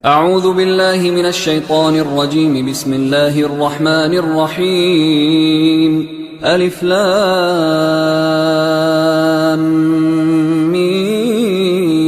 أعوذ بالله من الشيطان الرجيم. بسم الله الرحمن الرحيم. ألف لام ميم.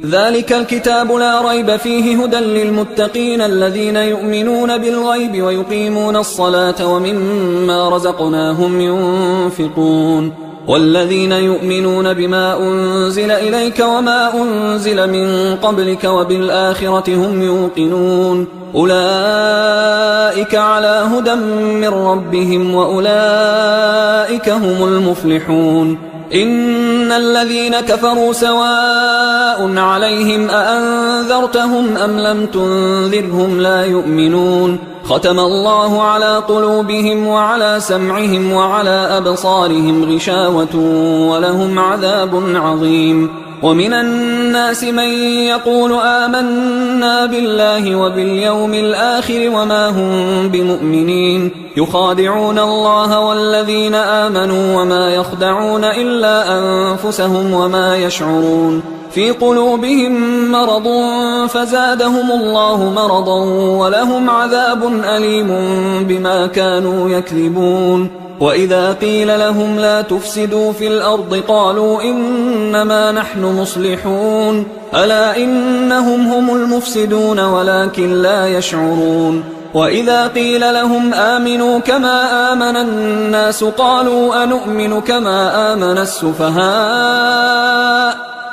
ذلك الكتاب لا ريب فيه هدى للمتقين الذين يؤمنون بالغيب ويقيمون الصلاة ومما رزقناهم ينفقون والذين يؤمنون بما أنزل إليك وما أنزل من قبلك وبالآخرة هم يوقنون أولئك على هدى من ربهم وأولئك هم المفلحون. إن الذين كفروا سواء عليهم أأنذرتهم أم لم تنذرهم لا يؤمنون. ختم الله على قلوبهم وعلى سمعهم وعلى أبصارهم غشاوة ولهم عذاب عظيم. ومن الناس من يقول آمنا بالله وباليوم الآخر وما هم بمؤمنين يخادعون الله والذين آمنوا وما يخدعون إلا أنفسهم وما يشعرون. في قلوبهم مرض فزادهم الله مرضا ولهم عذاب أليم بما كانوا يكذبون. وإذا قيل لهم لا تفسدوا في الأرض قالوا إنما نحن مصلحون ألا إنهم هم المفسدون ولكن لا يشعرون. وإذا قيل لهم آمنوا كما آمن الناس قالوا أنؤمن كما آمن السفهاء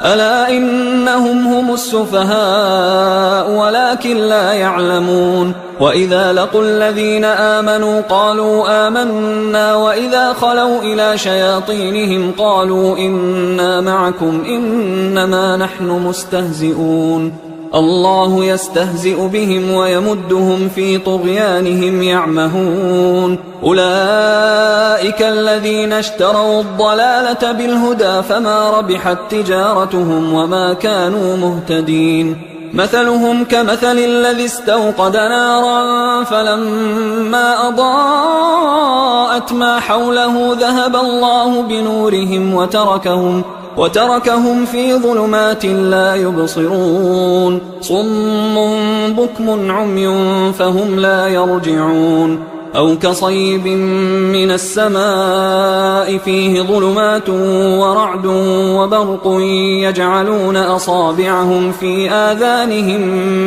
ألا إنهم هم السفهاء ولكن لا يعلمون. وإذا لقوا الذين آمنوا قالوا آمنا وإذا خلوا إلى شياطينهم قالوا إنا معكم إنما نحن مستهزئون. الله يستهزئ بهم ويمدهم في طغيانهم يعمهون. أولئك الذين اشتروا الضلالة بالهدى فما ربحت تجارتهم وما كانوا مهتدين. مثلهم كمثل الذي استوقد نارا فلما أضاءت ما حوله ذهب الله بنورهم وتركهم في ظلمات لا يبصرون. صم بكم عمي فهم لا يرجعون. أو كصيب من السماء فيه ظلمات ورعد وبرق يجعلون أصابعهم في آذانهم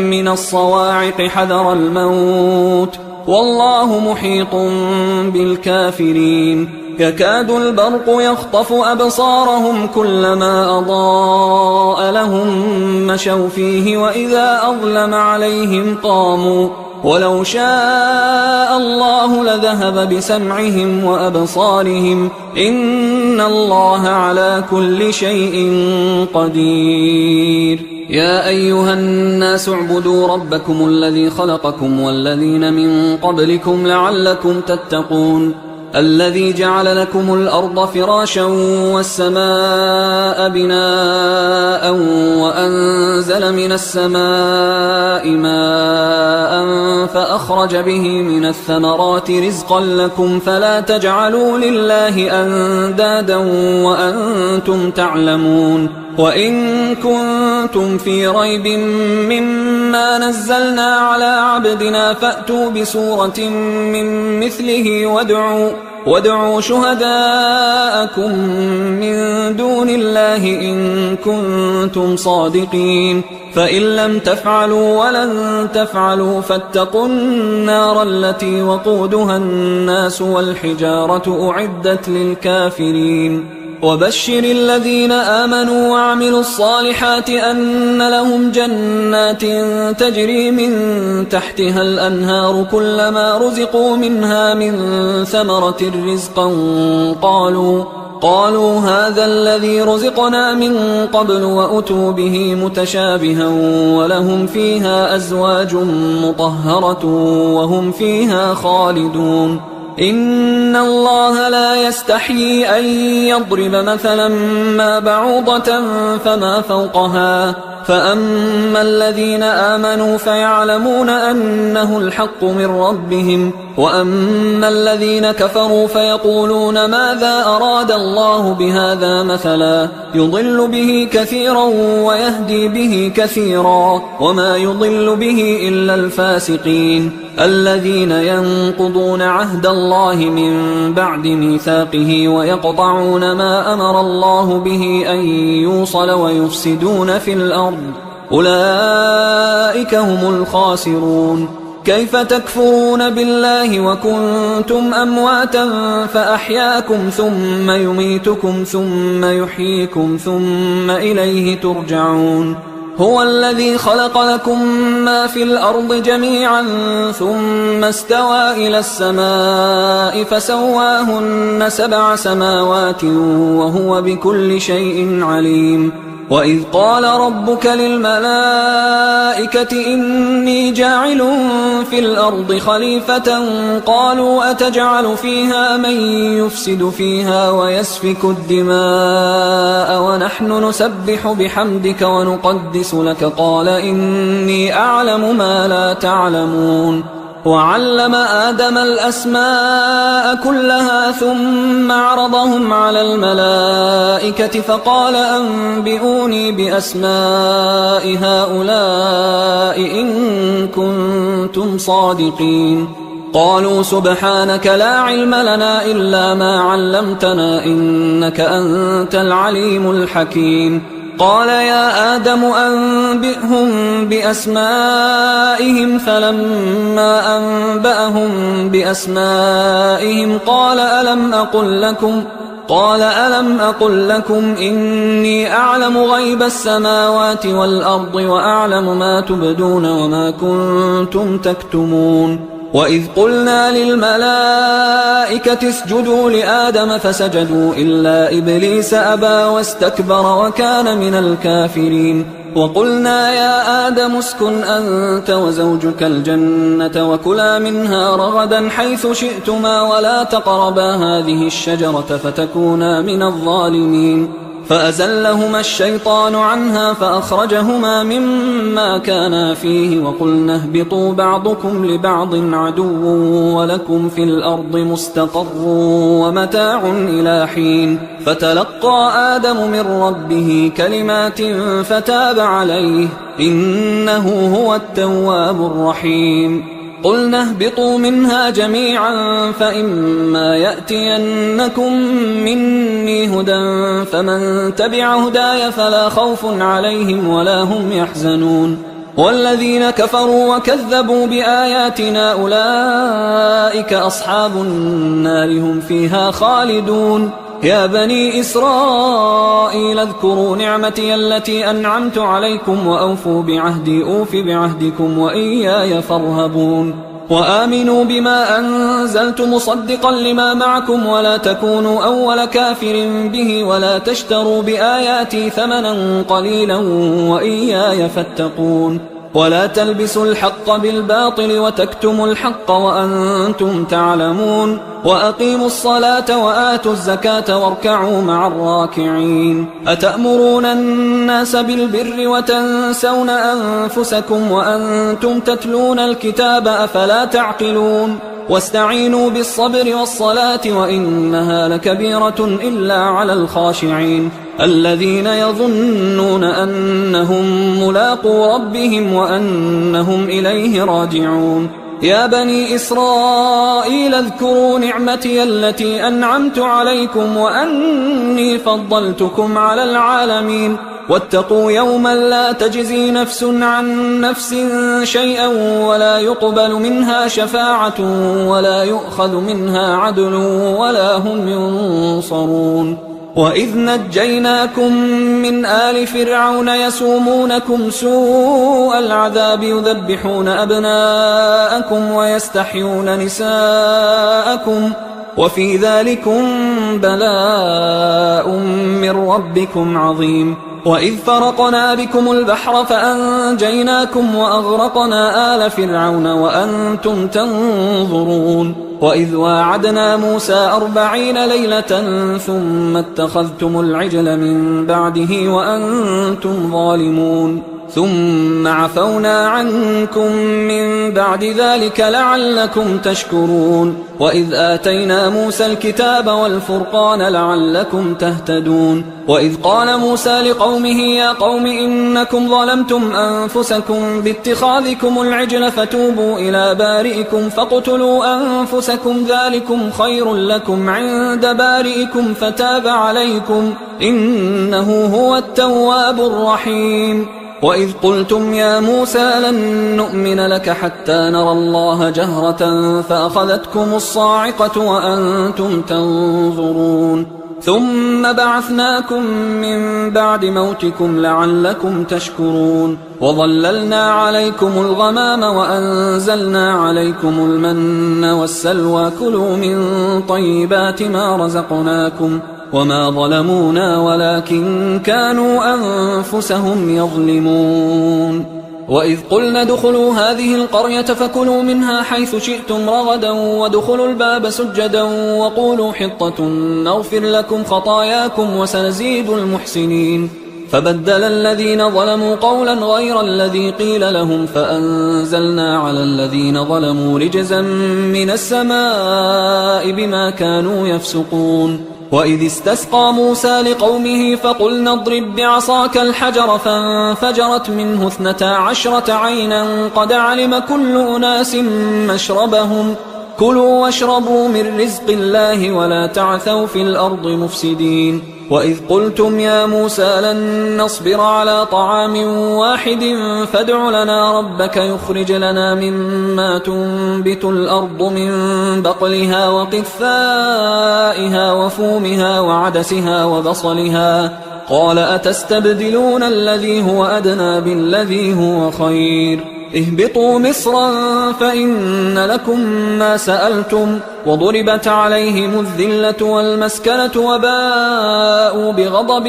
من الصواعق حذر الموت والله محيط بالكافرين. يكاد البرق يخطف أبصارهم كلما أضاء لهم مشوا فيه وإذا أظلم عليهم قاموا ولو شاء الله لذهب بسمعهم وأبصارهم إن الله على كل شيء قدير. يا أيها الناس اعبدوا ربكم الذي خلقكم والذين من قبلكم لعلكم تتقون الذي جعل لكم الأرض فراشا والسماء بناء وأنزل من السماء ماء فأخرج به من الثمرات رزقا لكم فلا تجعلوا لله أندادا وأنتم تعلمون. وإن كنتم في ريب مما نزلنا على عبدنا فأتوا بسورة من مثله وادعوا شهداءكم من دون الله إن كنتم صادقين فإن لم تفعلوا ولن تفعلوا فاتقوا النار التي وقودها الناس والحجارة أعدت للكافرين. وبشر الذين آمنوا وعملوا الصالحات أن لهم جنات تجري من تحتها الأنهار كلما رزقوا منها من ثمرة رزقا قالوا هذا الذي رزقنا من قبل وأتوا به متشابها ولهم فيها أزواج مطهرة وهم فيها خالدون. إن الله لا يستحيي أن يضرب مثلا ما بعوضة فما فوقها فأما الذين آمنوا فيعلمون أنه الحق من ربهم وأما الذين كفروا فيقولون ماذا أراد الله بهذا مثلا يضل به كثيرا ويهدي به كثيرا وما يضل به إلا الفاسقين الذين ينقضون عهد الله من بعد ميثاقه ويقطعون ما أمر الله به أن يوصل ويفسدون في الأرض أولئك هم الخاسرون. كيف تكفرون بالله وكنتم أمواتا فأحياكم ثم يميتكم ثم يحييكم ثم إليه ترجعون. هو الذي خلق لكم ما في الأرض جميعا ثم استوى إلى السماء فسواهن 7 سماوات وهو بكل شيء عليم. وإذ قال ربك للملائكة إني جاعل في الأرض خليفة قالوا أتجعل فيها من يفسد فيها ويسفك الدماء ونحن نسبح بحمدك ونقدس لك قال إني أعلم ما لا تعلمون. وعلم آدم الأسماء كلها ثم عرضهم على الملائكة فقال أنبئوني بأسماء هؤلاء إن كنتم صادقين. قالوا سبحانك لا علم لنا إلا ما علمتنا إنك أنت العليم الحكيم. قال يا آدم أنبئهم بأسمائهم فلما أنبأهم بأسمائهم قال ألم أقل لكم إني أعلم غيب السماوات والأرض وأعلم ما تبدون وما كنتم تكتمون. وإذ قلنا للملائكة اسجدوا لآدم فسجدوا إلا إبليس أبى واستكبر وكان من الكافرين. وقلنا يا آدم اسكن أنت وزوجك الجنة وكلا منها رغدا حيث شئتما ولا تقربا هذه الشجرة فتكونا من الظالمين. فأزلهما الشيطان عنها فأخرجهما مما كانا فيه وقلنا اهبطوا بعضكم لبعض عدو ولكم في الأرض مستقر ومتاع إلى حين. فتلقى آدم من ربه كلمات فتاب عليه إنه هو التواب الرحيم. قلنا اهبطوا منها جميعا فإما يأتينكم مني هدى فمن تبع هداي فلا خوف عليهم ولا هم يحزنون. والذين كفروا وكذبوا بآياتنا أولئك أصحاب النار هم فيها خالدون. يا بني إسرائيل اذكروا نعمتي التي أنعمت عليكم وأوفوا بعهدي أوف بعهدكم وإياي فارهبون. وآمنوا بما أنزلت مصدقا لما معكم ولا تكونوا أول كافر به ولا تشتروا بآياتي ثمنا قليلا وإياي فاتقون. ولا تلبسوا الحق بالباطل وتكتموا الحق وأنتم تعلمون. وأقيموا الصلاة وآتوا الزكاة واركعوا مع الراكعين. أتأمرون الناس بالبر وتنسون أنفسكم وأنتم تتلون الكتاب أفلا تعقلون. واستعينوا بالصبر والصلاة وإنها لكبيرة إلا على الخاشعين الذين يظنون أنهم ملاقو ربهم وأنهم إليه راجعون. يا بني إسرائيل اذكروا نعمتي التي أنعمت عليكم وأني فضلتكم على العالمين. واتقوا يوما لا تجزي نفس عن نفس شيئا ولا يقبل منها شفاعة ولا يؤخذ منها عدل ولا هم ينصرون. وإذ نجيناكم من آل فرعون يسومونكم سوء العذاب يذبحون أبناءكم ويستحيون نساءكم وفي ذلكم بلاء من ربكم عظيم. وإذ فرقنا بكم البحر فأنجيناكم وأغرقنا آل فرعون وأنتم تنظرون. وإذ واعدنا موسى 40 ليلة ثم اتخذتم العجل من بعده وأنتم ظالمون. ثم عفونا عنكم من بعد ذلك لعلكم تشكرون وإذ آتينا موسى الكتاب والفرقان لعلكم تهتدون وإذ قال موسى لقومه يا قوم إنكم ظلمتم أنفسكم باتخاذكم العجل فتوبوا إلى بارئكم فاقتلوا أنفسكم ذلكم خير لكم عند بارئكم فتاب عليكم إنه هو التواب الرحيم وإذ قلتم يا موسى لن نؤمن لك حتى نرى الله جهرة فأخذتكم الصاعقة وأنتم تنظرون ثم بعثناكم من بعد موتكم لعلكم تشكرون وظللنا عليكم الغمام وأنزلنا عليكم المن والسلوى كلوا من طيبات ما رزقناكم وما ظلمونا ولكن كانوا أنفسهم يظلمون وإذ قلنا ادخلوا هذه القرية فكلوا منها حيث شئتم رغدا وادخلوا الباب سجدا وقولوا حطة نغفر لكم خطاياكم وسنزيد المحسنين فبدل الذين ظلموا قولا غير الذي قيل لهم فأنزلنا على الذين ظلموا رجزا من السماء بما كانوا يفسقون وإذ استسقى موسى لقومه فقلنا اضرب بعصاك الحجر فانفجرت منه 12 عينا قد علم كل أناس مشربهم كلوا واشربوا من رزق الله ولا تعثوا في الأرض مفسدين وإذ قلتم يا موسى لن نصبر على طعام واحد فادع لنا ربك يخرج لنا مما تنبت الأرض من بقلها وقثائها وفومها وعدسها وبصلها قال أتستبدلون الذي هو أدنى بالذي هو خير اهبطوا مصرا فإن لكم ما سألتم وضربت عليهم الذلة والمسكنة وباءوا بغضب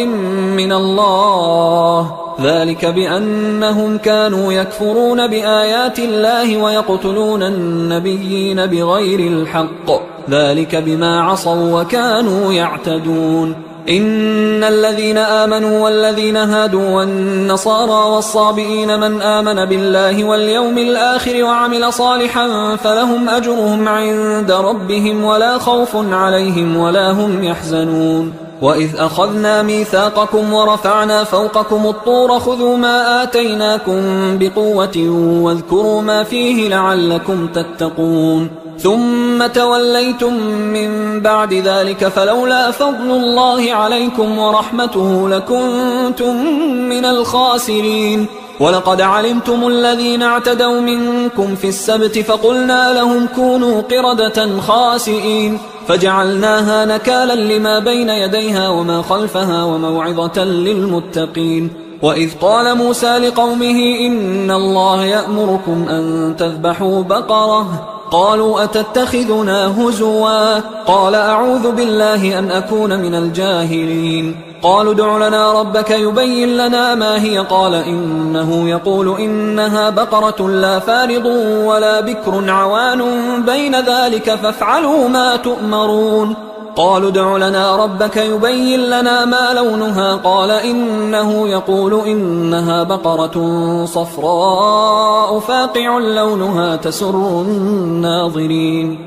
من الله ذلك بأنهم كانوا يكفرون بآيات الله ويقتلون النبيين بغير الحق ذلك بما عصوا وكانوا يعتدون إن الذين آمنوا والذين هادوا والنصارى والصابئين من آمن بالله واليوم الآخر وعمل صالحا فلهم أجرهم عند ربهم ولا خوف عليهم ولا هم يحزنون وإذ أخذنا ميثاقكم ورفعنا فوقكم الطور خذوا ما آتيناكم بقوة واذكروا ما فيه لعلكم تتقون ثم توليتم من بعد ذلك فلولا فضل الله عليكم ورحمته لكنتم من الخاسرين ولقد علمتم الذين اعتدوا منكم في السبت فقلنا لهم كونوا قردة خاسئين فجعلناها نكالا لما بين يديها وما خلفها وموعظة للمتقين وإذ قال موسى لقومه إن الله يأمركم أن تذبحوا بقرة قالوا أتتخذنا هزوا قال أعوذ بالله أن أكون من الجاهلين قالوا ادع لنا ربك يبين لنا ما هي قال إنه يقول إنها بقرة لا فارض ولا بكر عوان بين ذلك فافعلوا ما تؤمرون قالوا ادع لنا ربك يبين لنا ما لونها قال إنه يقول إنها بقرة صفراء فاقع لونها تسر الناظرين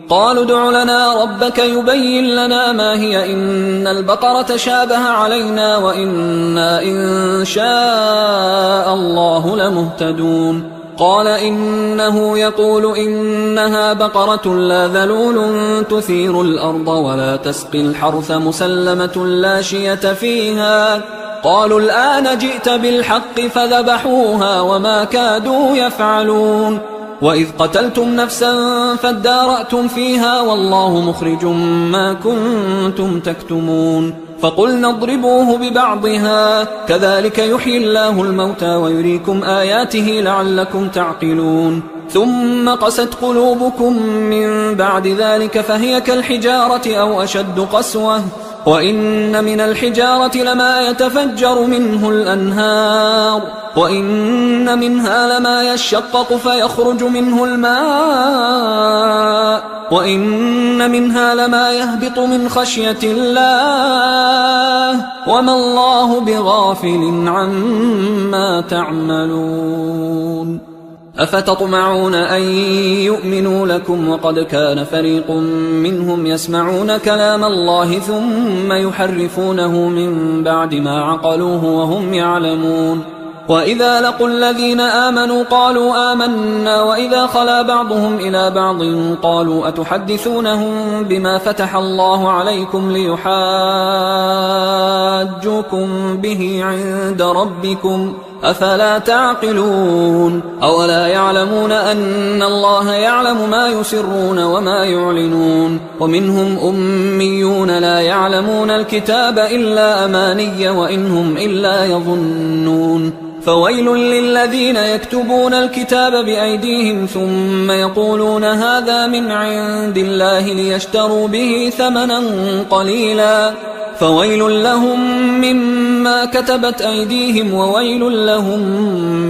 قالوا ادع لنا ربك يبين لنا ما هي إن البقرة شابه علينا وإنا إن شاء الله لمهتدون قال إنه يقول إنها بقرة لا ذلول تثير الأرض ولا تسقي الحرث مسلمة لا شية فيها قالوا الآن جئت بالحق فذبحوها وما كادوا يفعلون وإذ قتلتم نفسا فادارأتم فيها والله مخرج ما كنتم تكتمون فقلنا اضربوه ببعضها كذلك يحيي الله الموتى ويريكم آياته لعلكم تعقلون ثم قست قلوبكم من بعد ذلك فهي كالحجارة أو أشد قسوة وإن من الحجارة لما يتفجر منه الأنهار وإن منها لما يشقق فيخرج منه الماء وإن منها لما يهبط من خشية الله وما الله بغافل عما تعملون. أفتطمعون أن يؤمنوا لكم وقد كان فريق منهم يسمعون كلام الله ثم يحرفونه من بعد ما عقلوه وهم يعلمون. وإذا لقوا الذين آمنوا قالوا آمنا وإذا خلا بعضهم إلى بعض قالوا أتحدثونهم بما فتح الله عليكم ليحاجوكم به عند ربكم أفلا تعقلون. أولا يعلمون أن الله يعلم ما يسرون وما يعلنون. ومنهم أميون لا يعلمون الكتاب إلا أماني وإنهم إلا يظنون. فويل للذين يكتبون الكتاب بأيديهم ثم يقولون هذا من عند الله ليشتروا به ثمنا قليلا فويل لهم مما كتبت أيديهم وويل لهم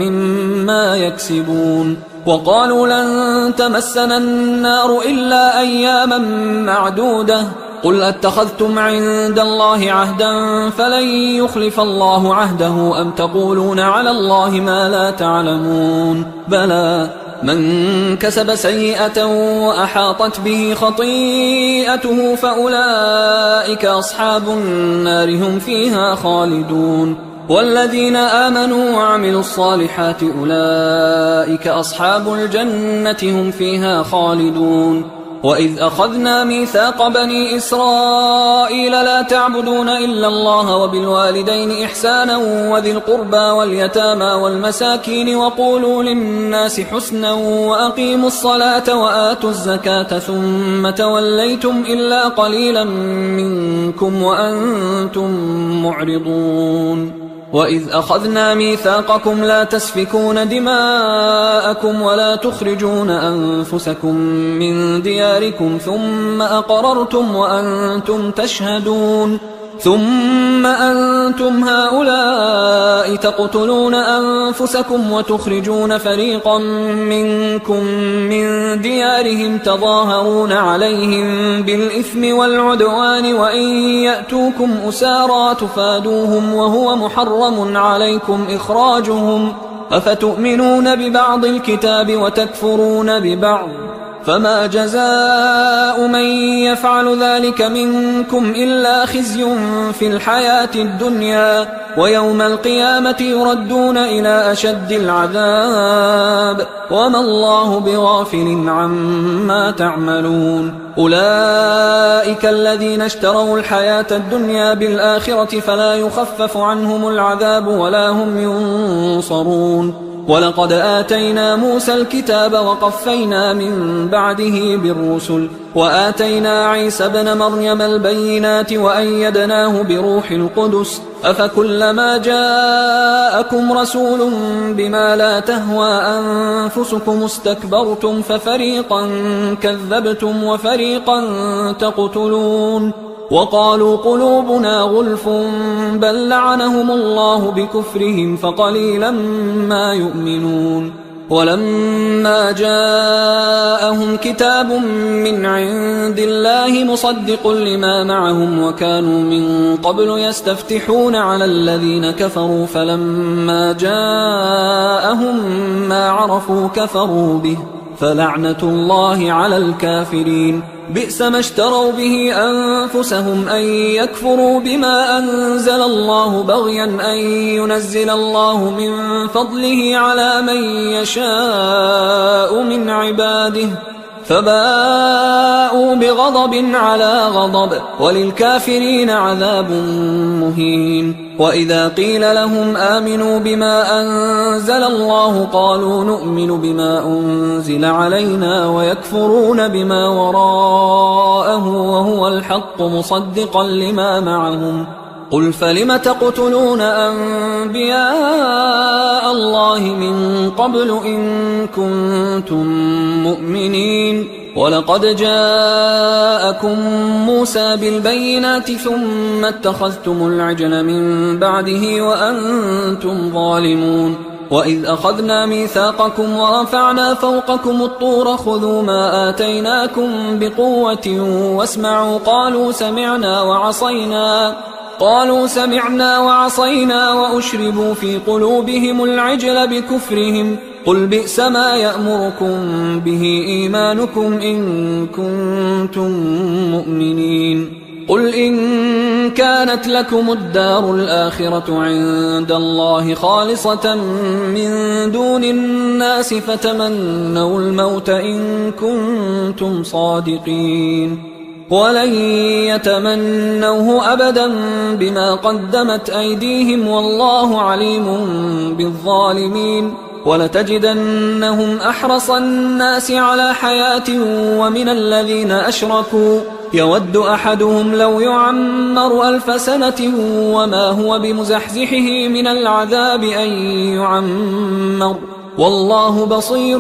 مما يكسبون. وقالوا لن تمسنا النار إلا أياما معدودة قل أتخذتم عند الله عهدا فلن يخلف الله عهده أم تقولون على الله ما لا تعلمون. بلى من كسب سيئة وأحاطت به خطيئته فأولئك أصحاب النار هم فيها خالدون. والذين آمنوا وعملوا الصالحات أولئك أصحاب الجنة هم فيها خالدون. وإذ أخذنا ميثاق بني إسرائيل لا تعبدون إلا الله وبالوالدين إحسانا وذي القربى واليتامى والمساكين وقولوا للناس حسنا وأقيموا الصلاة وآتوا الزكاة ثم توليتم إلا قليلا منكم وأنتم معرضون. وإذ أخذنا ميثاقكم لا تسفكون دماءكم ولا تخرجون أنفسكم من دياركم ثم أقررتم وأنتم تشهدون ثم أنتم هؤلاء تقتلون أنفسكم وتخرجون فريقا منكم من ديارهم تظاهرون عليهم بالإثم والعدوان وإن يأتوكم أسارى تفادوهم وهو محرم عليكم إخراجهم أفتؤمنون ببعض الكتاب وتكفرون ببعض فما جزاء من يفعل ذلك منكم إلا خزي في الحياة الدنيا ويوم القيامة يردون إلى أشد العذاب وما الله بغافل عما تعملون. أولئك الذين اشتروا الحياة الدنيا بالآخرة فلا يخفف عنهم العذاب ولا هم ينصرون. ولقد آتينا موسى الكتاب وقفينا من بعده بالرسل وآتينا عيسى ابن مريم البينات وأيدناه بروح القدس أفكلما جاءكم رسول بما لا تهوى أنفسكم استكبرتم ففريقا كذبتم وفريقا تقتلون. وقالوا قلوبنا غلف بل لعنهم الله بكفرهم فقليلا ما يؤمنون. ولما جاءهم كتاب من عند الله مصدق لما معهم وكانوا من قبل يستفتحون على الذين كفروا فلما جاءهم ما عرفوا كفروا به فلعنة الله على الكافرين. بئس ما اشتروا به أنفسهم أن يكفروا بما أنزل الله بغيا أن ينزل الله من فضله على من يشاء من عباده فباءوا بغضب على غضب وللكافرين عذاب مهين. وإذا قيل لهم آمنوا بما أنزل الله قالوا نؤمن بما أنزل علينا ويكفرون بما وراءه وهو الحق مصدقا لما معهم قل فلم تقتلون أنبياء الله من قبل إن كنتم مؤمنين ولقد جاءكم موسى بالبينات ثم اتخذتم العجل من بعده وأنتم ظالمون وإذ أخذنا ميثاقكم ورفعنا فوقكم الطور خذوا ما آتيناكم بقوة واسمعوا قالوا سمعنا وعصينا وأشربوا في قلوبهم العجل بكفرهم قل بئس ما يأمركم به إيمانكم إن كنتم مؤمنين قل إن كانت لكم الدار الآخرة عند الله خالصة من دون الناس فتمنوا الموت إن كنتم صادقين ولن يتمنوه أبدا بما قدمت أيديهم والله عليم بالظالمين ولتجدنهم أحرص الناس على حياة ومن الذين أشركوا يود أحدهم لو يعمر 1000 سنة وما هو بمزحزحه من العذاب أن يعمر والله بصير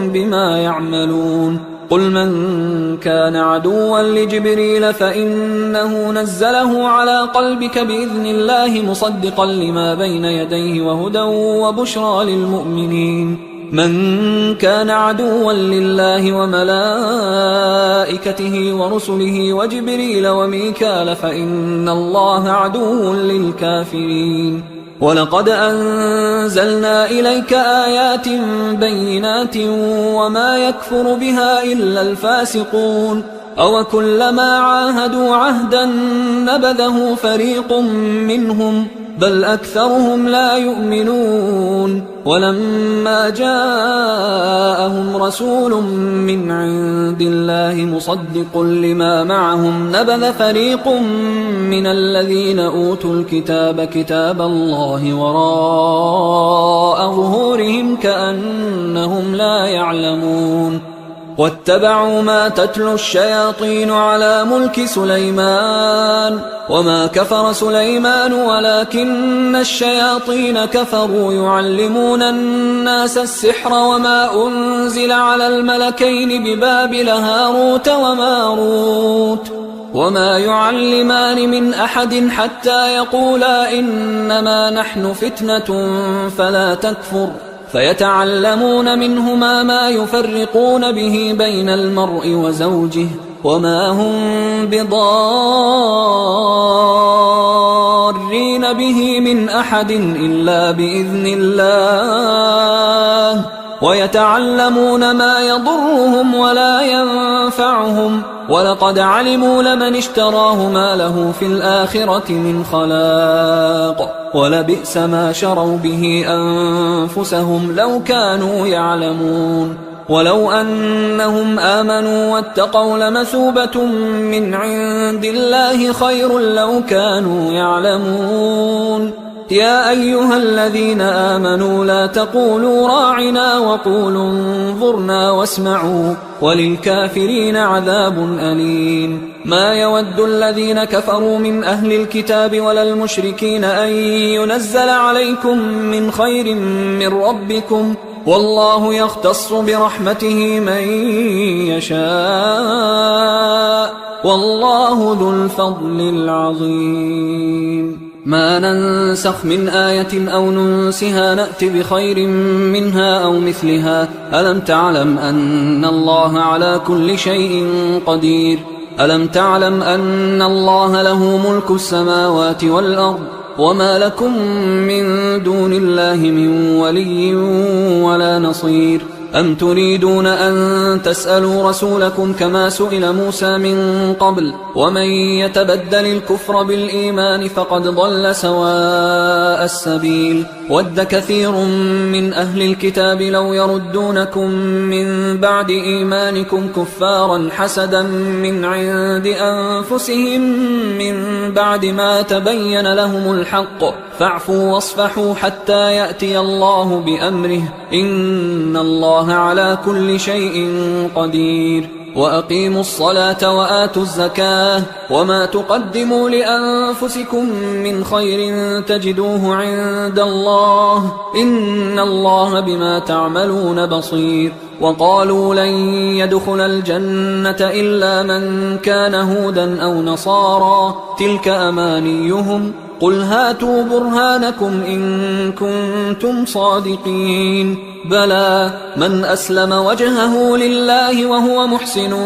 بما يعملون قل من كان عدوا لجبريل فإنه نزله على قلبك بإذن الله مصدقا لما بين يديه وهدى وبشرى للمؤمنين من كان عدوا لله وملائكته ورسله وجبريل وميكال فإن الله عدو للكافرين ولقد أنزلنا إليك آيات بينات وما يكفر بها إلا الفاسقون أوكلما عاهدوا عهدا نبذه فريق منهم بل أكثرهم لا يؤمنون ولما جاءهم رسول من عند الله مصدق لما معهم نبذ فريق من الذين أوتوا الكتاب كتاب الله وراء ظهورهم كأنهم لا يعلمون واتبعوا ما تتلو الشياطين على ملك سليمان وما كفر سليمان ولكن الشياطين كفروا يعلمون الناس السحر وما أنزل على الملكين ببابل هاروت وماروت وما يعلمان من أحد حتى يقولا إنما نحن فتنة فلا تكفر فيتعلمون منهما ما يفرقون به بين المرء وزوجه وما هم بضارين به من أحد إلا بإذن الله ويتعلمون ما يضرهم ولا ينفعهم ولقد علموا لمن اشتراه ما له في الآخرة من خلاق ولبئس ما شروا به أنفسهم لو كانوا يعلمون ولو أنهم آمنوا واتقوا لمثوبة من عند الله خير لو كانوا يعلمون يا أيها الذين آمنوا لا تقولوا راعنا وقولوا انظرنا واسمعوا وللكافرين عذاب أليم ما يود الذين كفروا من أهل الكتاب ولا المشركين أن ينزل عليكم من خير من ربكم والله يختص برحمته من يشاء والله ذو الفضل العظيم ما ننسخ من آية أو ننسها نأت بخير منها أو مثلها ألم تعلم أن الله على كل شيء قدير ألم تعلم أن الله له ملك السماوات والأرض وما لكم من دون الله من ولي ولا نصير أم تريدون أن تسألوا رسولكم كما سئل موسى من قبل ومن يتبدل الكفر بالإيمان فقد ضل سواء السبيل ود كثير من أهل الكتاب لو يردونكم من بعد إيمانكم كفارا حسدا من عند أنفسهم من بعد ما تبين لهم الحق فاعفوا واصفحوا حتى يأتي الله بأمره إن الله على كل شيء قدير وأقيموا الصلاة وآتوا الزكاة وما تقدموا لأنفسكم من خير تجدوه عند الله إن الله بما تعملون بصير وقالوا لن يدخل الجنة إلا من كان هودا أو نصارى تلك أمانيهم قل هاتوا برهانكم إن كنتم صادقين بلى من أسلم وجهه لله وهو محسن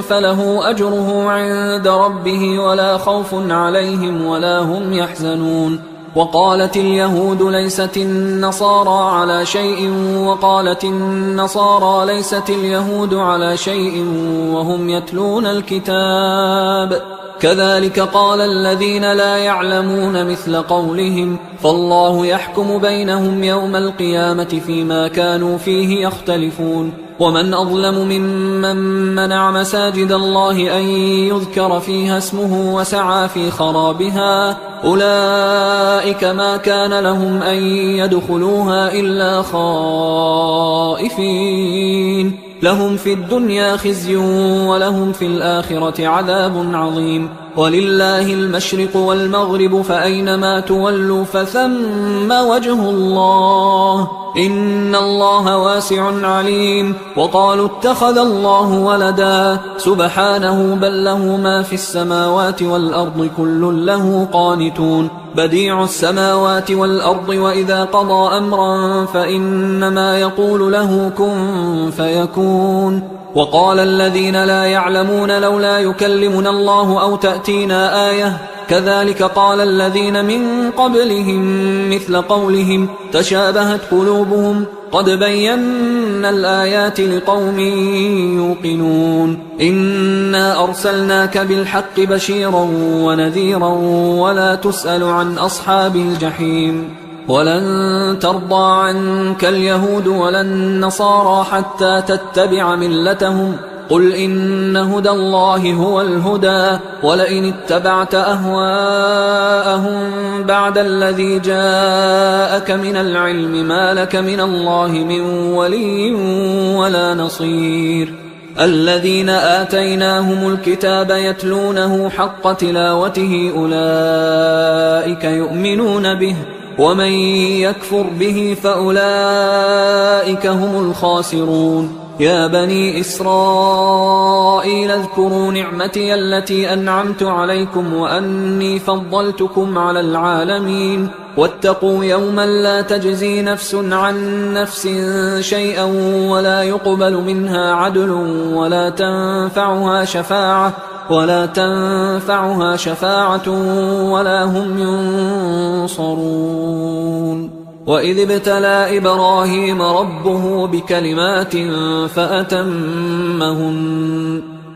فله أجره عند ربه ولا خوف عليهم ولا هم يحزنون وقالت اليهود ليست النصارى على شيء وقالت النصارى ليست اليهود على شيء وهم يتلون الكتاب كذلك قال الذين لا يعلمون مثل قولهم فالله يحكم بينهم يوم القيامة فيما كانوا فيه يختلفون ومن أظلم ممن منع مساجد الله أن يذكر فيها اسمه وسعى في خرابها أولئك ما كان لهم أن يدخلوها إلا خائفين لهم في الدنيا خزي ولهم في الآخرة عذاب عظيم ولله المشرق والمغرب فأينما تولوا فثم وجه الله إن الله واسع عليم وقالوا اتخذ الله ولدا سبحانه بل له ما في السماوات والأرض كل له قانتون بديع السماوات والأرض وإذا قضى أمرا فإنما يقول له كن فيكون وقال الذين لا يعلمون لولا يكلمنا الله أو تأتينا آية كذلك قال الذين من قبلهم مثل قولهم تشابهت قلوبهم قد بينا الآيات لقوم يوقنون إنا أرسلناك بالحق بشيرا ونذيرا ولا تسأل عن أصحاب الجحيم ولن ترضى عنك اليهود ولا النصارى حتى تتبع ملتهم قل إن هدى الله هو الهدى ولئن اتبعت أهواءهم بعد الذي جاءك من العلم ما لك من الله من ولي ولا نصير الذين آتيناهم الكتاب يتلونه حق تلاوته أولئك يؤمنون به ومن يكفر به فأولئك هم الخاسرون يا بني إسرائيل اذكروا نعمتي التي أنعمت عليكم وأني فضلتكم على العالمين واتقوا يوما لا تجزي نفس عن نفس شيئا ولا يقبل منها عدل ولا تنفعها شفاعة ولا هم ينصرون وإذ ابتلى إبراهيم ربه بكلمات فأتمهن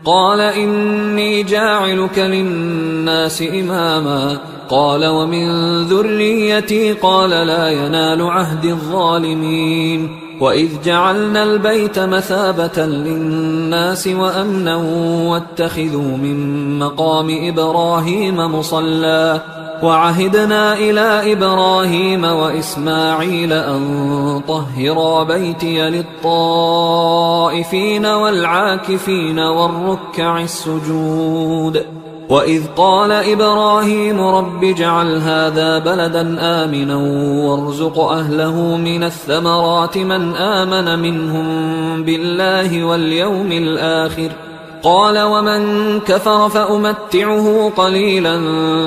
قال إني جاعلك للناس إماما قال ومن ذريتي قال لا ينال عهد الظالمين وإذ جعلنا البيت مثابة للناس وأمنا واتخذوا من مقام إبراهيم مصلى وعهدنا إلى إبراهيم وإسماعيل أن طهرا بيتي للطائفين والعاكفين والركع السجود وإذ قال إبراهيم رب اجعل هذا بلدا آمنا وارزق أهله من الثمرات من آمن منهم بالله واليوم الآخر قال ومن كفر فأمتعه قليلا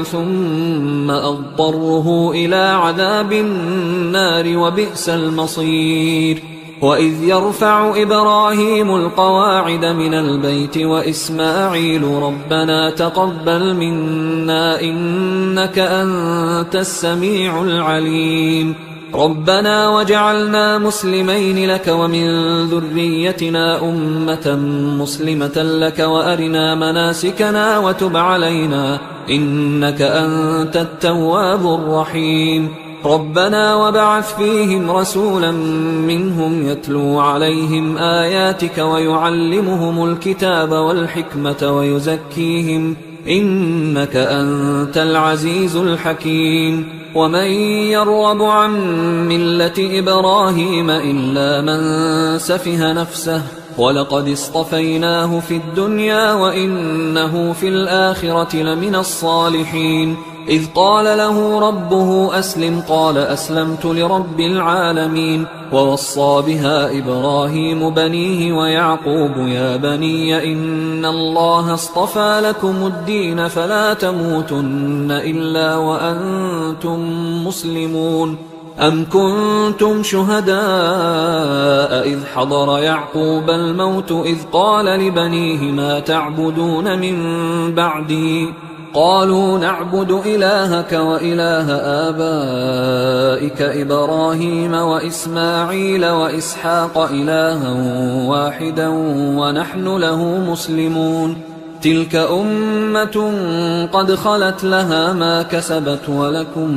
ثم أضطره إلى عذاب النار وبئس المصير وإذ يرفع إبراهيم القواعد من البيت وإسماعيل ربنا تقبل منا إنك أنت السميع العليم ربنا وجعلنا مسلمين لك ومن ذريتنا أمة مسلمة لك وأرنا مناسكنا وتب علينا إنك أنت التواب الرحيم ربنا وبعث فيهم رسولا منهم يتلو عليهم آياتك ويعلمهم الكتاب والحكمة ويزكيهم إنك أنت العزيز الحكيم ومن يرغب عن ملة إبراهيم إلا من سفه نفسه ولقد اصطفيناه في الدنيا وإنه في الآخرة لمن الصالحين إذ قال له ربه أسلم قال أسلمت لرب العالمين. ووصى بها إبراهيم بنيه ويعقوب يا بني إن الله اصطفى لكم الدين فلا تموتن إلا وأنتم مسلمون. أم كنتم شهداء إذ حضر يعقوب الموت إذ قال لبنيه ما تعبدون من بعدي قالوا نعبد إلهك وإله آبائك إبراهيم وإسماعيل وإسحاق إلها واحدا ونحن له مسلمون. تلك أمة قد خلت لها ما كسبت ولكم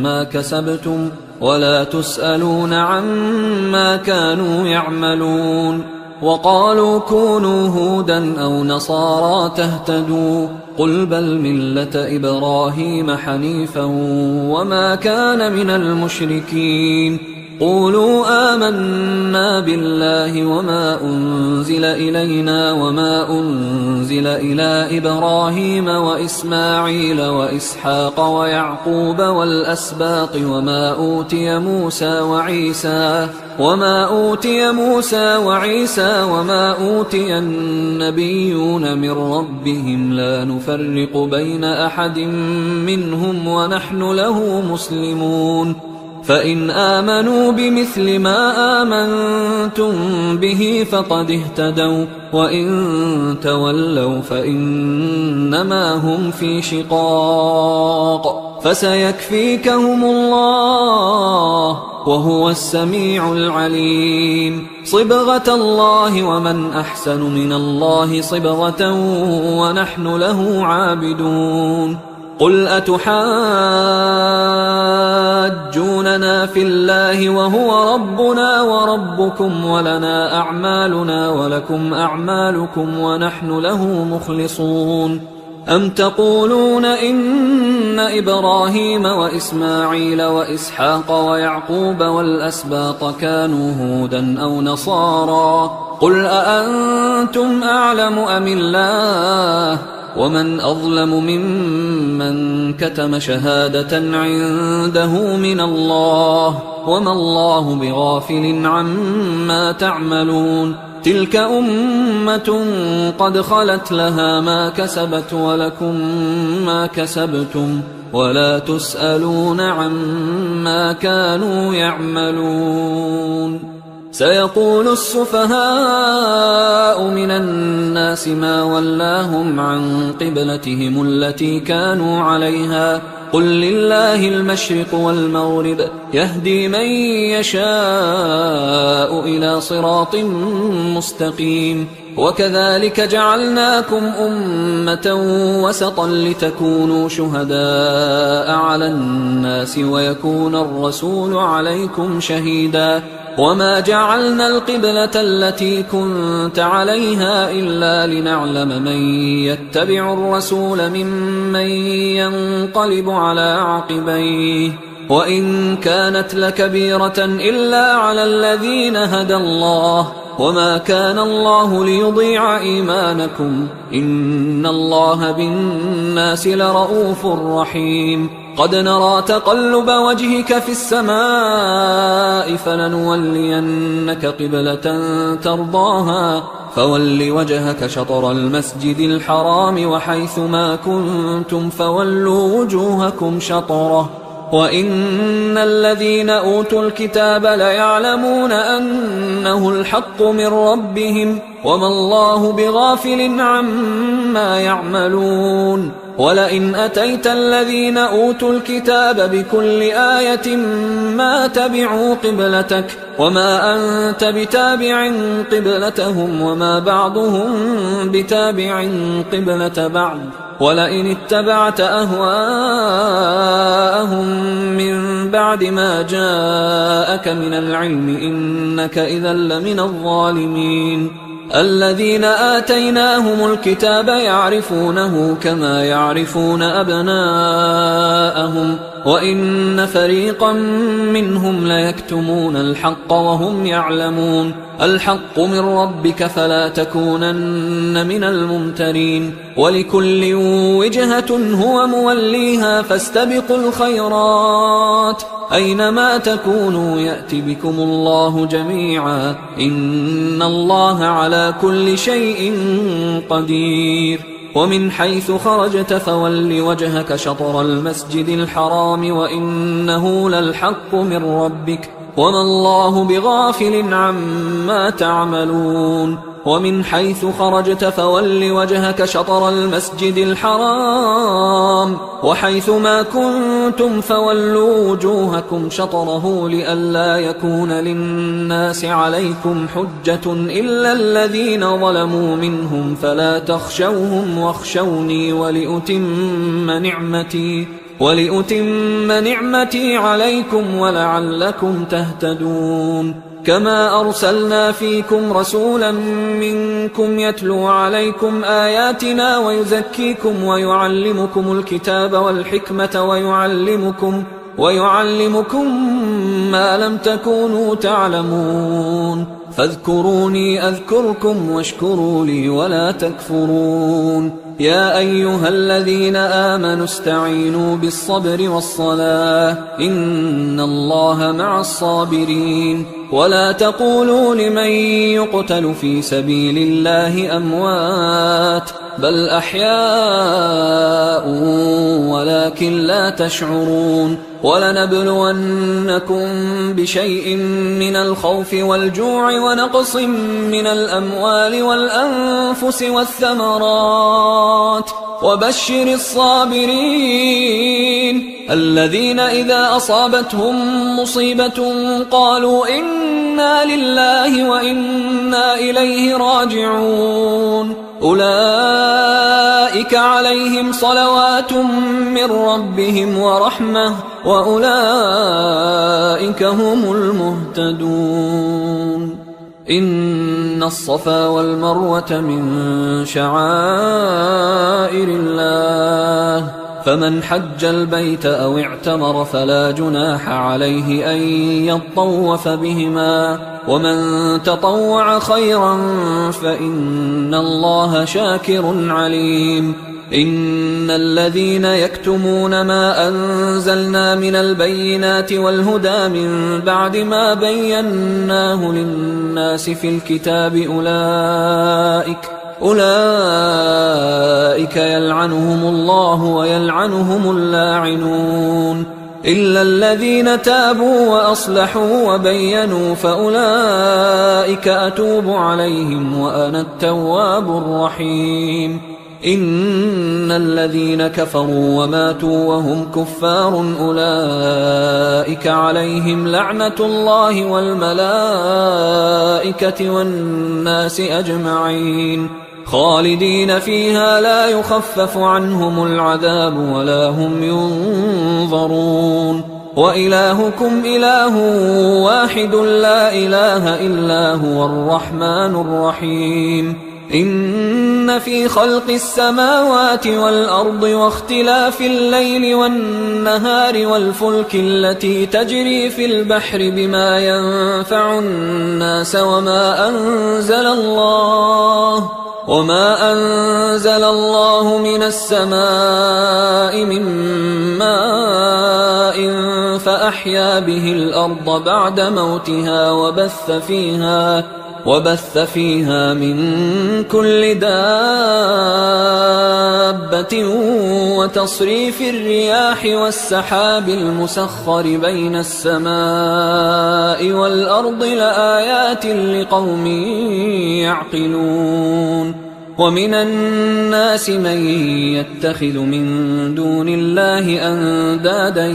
ما كسبتم ولا تسألون عما كانوا يعملون. وقالوا كونوا هودا أو نصارى تهتدوا قل بل ملة إبراهيم حنيفا وما كان من المشركين. قولوا آمنا بالله وما أنزل إلينا وما أنزل إلى إبراهيم وإسماعيل وإسحاق ويعقوب والأسباط وما أوتي موسى وعيسى وما أوتي النبيون من ربهم لا نفرق بين أحد منهم ونحن له مسلمون. فإن آمنوا بمثل ما آمنتم به فقد اهتدوا وإن تولوا فإنما هم في شقاق فسيكفيكهم الله وهو السميع العليم. صبغة الله ومن أحسن من الله صبغة ونحن له عابدون. قل أتحاجوننا في الله وهو ربنا وربكم ولنا أعمالنا ولكم أعمالكم ونحن له مخلصون. أم تقولون إن إبراهيم وإسماعيل وإسحاق ويعقوب والأسباط كانوا هودا أو نصارى قل أأنتم أعلم أم الله ومن أظلم ممن كتم شهادة عنده من الله وما الله بغافل عما تعملون. تلك أمة قد خلت لها ما كسبت ولكم ما كسبتم ولا تسألون عما كانوا يعملون. سيقول السفهاء من الناس ما ولاهم عن قبلتهم التي كانوا عليها قل لله المشرق والمغرب يهدي من يشاء إلى صراط مستقيم. وكذلك جعلناكم أمة وسطا لتكونوا شهداء على الناس ويكون الرسول عليكم شهيدا. وما جعلنا القبلة التي كنت عليها إلا لنعلم من يتبع الرسول ممن ينقلب على عقبيه وإن كانت لكبيرة إلا على الذين هدى الله وما كان الله ليضيع إيمانكم إن الله بالناس لرؤوف رحيم. قد نرى تقلب وجهك في السماء فلنولينك قبلة ترضاها فول وجهك شطر المسجد الحرام وحيث ما كنتم فولوا وجوهكم شطره وإن الذين أوتوا الكتاب ليعلمون أنه الحق من ربهم وما الله بغافل عما يعملون. ولئن أتيت الذين أوتوا الكتاب بكل آية ما تبعوا قبلتك وما أنت بتابع قبلتهم وما بعضهم بتابع قبلة بعض ولئن اتبعت أهواءهم من بعد ما جاءك من العلم إنك إذا لمن الظالمين. الذين آتيناهم الكتاب يعرفونه كما يعرفون أبناءهم وإن فريقا منهم ليكتمون الحق وهم يعلمون الحق من ربك فلا تكونن من الممترين ولكل وجهة هو موليها فاستبقوا الخيرات أينما تكونوا يأت بكم الله جميعا إن الله على كل شيء قدير ومن حيث خرجت فول وجهك شطر المسجد الحرام وإنه للحق من ربك وما الله بغافل عما تعملون ومن حيث خرجت فول وجهك شطر المسجد الحرام وحيث ما كنتم فولوا وجوهكم شطره لئلا يكون للناس عليكم حجة إلا الذين ظلموا منهم فلا تخشوهم واخشوني ولأتم نعمتي عليكم ولعلكم تهتدون كما أرسلنا فيكم رسولا منكم يتلو عليكم آياتنا ويزكيكم ويعلمكم الكتاب والحكمة ويعلمكم ما لم تكونوا تعلمون فاذكروني أذكركم واشكروا لي ولا تكفرون يا أيها الذين آمنوا استعينوا بالصبر والصلاة إن الله مع الصابرين ولا تقولوا لمن يقتل في سبيل الله أموات بل أحياء ولكن لا تشعرون ولنبلونكم بشيء من الخوف والجوع ونقص من الأموال والأنفس والثمرات وبشر الصابرين الذين إذا أصابتهم مصيبة قالوا إنا لله وإنا إليه راجعون أولئك عليهم صلوات من ربهم ورحمة وأولئك هم المهتدون إن الصفا والمروة من شعائر الله فمن حج البيت أو اعتمر فلا جناح عليه أن يطوف بهما ومن تطوع خيرا فإن الله شاكر عليم إن الذين يكتمون ما أنزلنا من البينات والهدى من بعد ما بيناه للناس في الكتاب أولئك يلعنهم الله ويلعنهم اللاعنون إلا الذين تابوا وأصلحوا وبينوا فأولئك أتوب عليهم وأنا التواب الرحيم إن الذين كفروا وماتوا وهم كفار أولئك عليهم لعنة الله والملائكة والناس أجمعين خالدين فيها لا يخفف عنهم العذاب ولا هم ينظرون وإلهكم إله واحد لا إله إلا هو الرحمن الرحيم إن في خلق السماوات والأرض واختلاف الليل والنهار والفلك التي تجري في البحر بما ينفع الناس وما أنزل الله من السماء من ماء فأحيا به الأرض بعد موتها وبث فيها من كل دابة وتصريف الرياح والسحاب المسخر بين السماء والأرض لآيات لقوم يعقلون ومن الناس من يتخذ من دون الله أندادا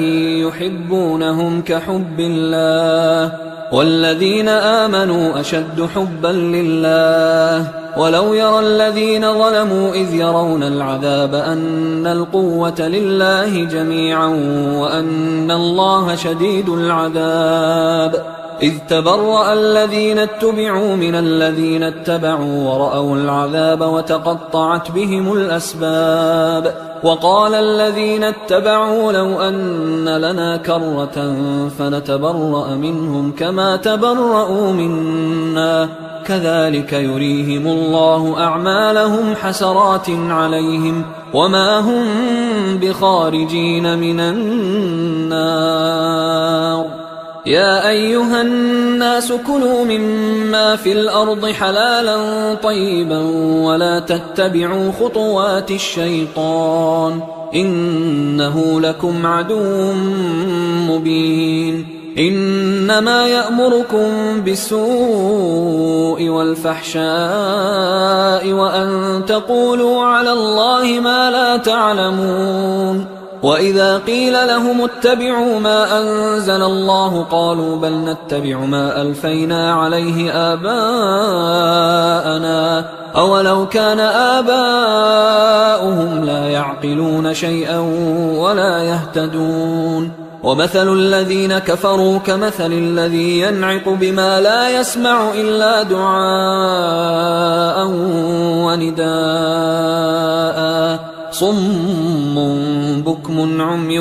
يحبونهم كحب الله والذين آمنوا أشد حبا لله ولو يرى الذين ظلموا إذ يرون العذاب أن القوة لله جميعا وأن الله شديد العذاب إذ تبرأ الذين اتبعوا من الذين اتبعوا ورأوا العذاب وتقطعت بهم الأسباب وقال الذين اتبعوا لو أن لنا كرة فنتبرأ منهم كما تبرأوا منا كذلك يريهم الله أعمالهم حسرات عليهم وما هم بخارجين من النار. يا أيها الناس كلوا مما في الأرض حلالا طيبا ولا تتبعوا خطوات الشيطان إنه لكم عدو مبين. إنما يأمركم بالسوء والفحشاء وأن تقولوا على الله ما لا تعلمون. وإذا قيل لهم اتبعوا ما أنزل الله قالوا بل نتبع ما ألفينا عليه آباءنا أولو كان آباؤهم لا يعقلون شيئا ولا يهتدون. ومثل الذين كفروا كمثل الذي ينعق بما لا يسمع إلا دعاء ونداء صم بكم عمي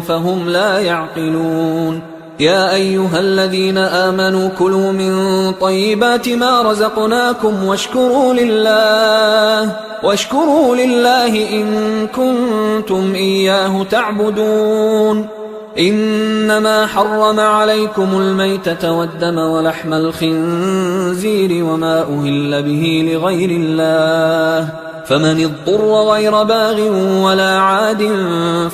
فهم لا يعقلون. يا أيها الذين آمنوا كلوا من طيبات ما رزقناكم واشكروا لله إن كنتم إياه تعبدون. إنما حرم عليكم الميتة والدم ولحم الخنزير وما أهل به لغير الله فمن اضطر غير باغ ولا عاد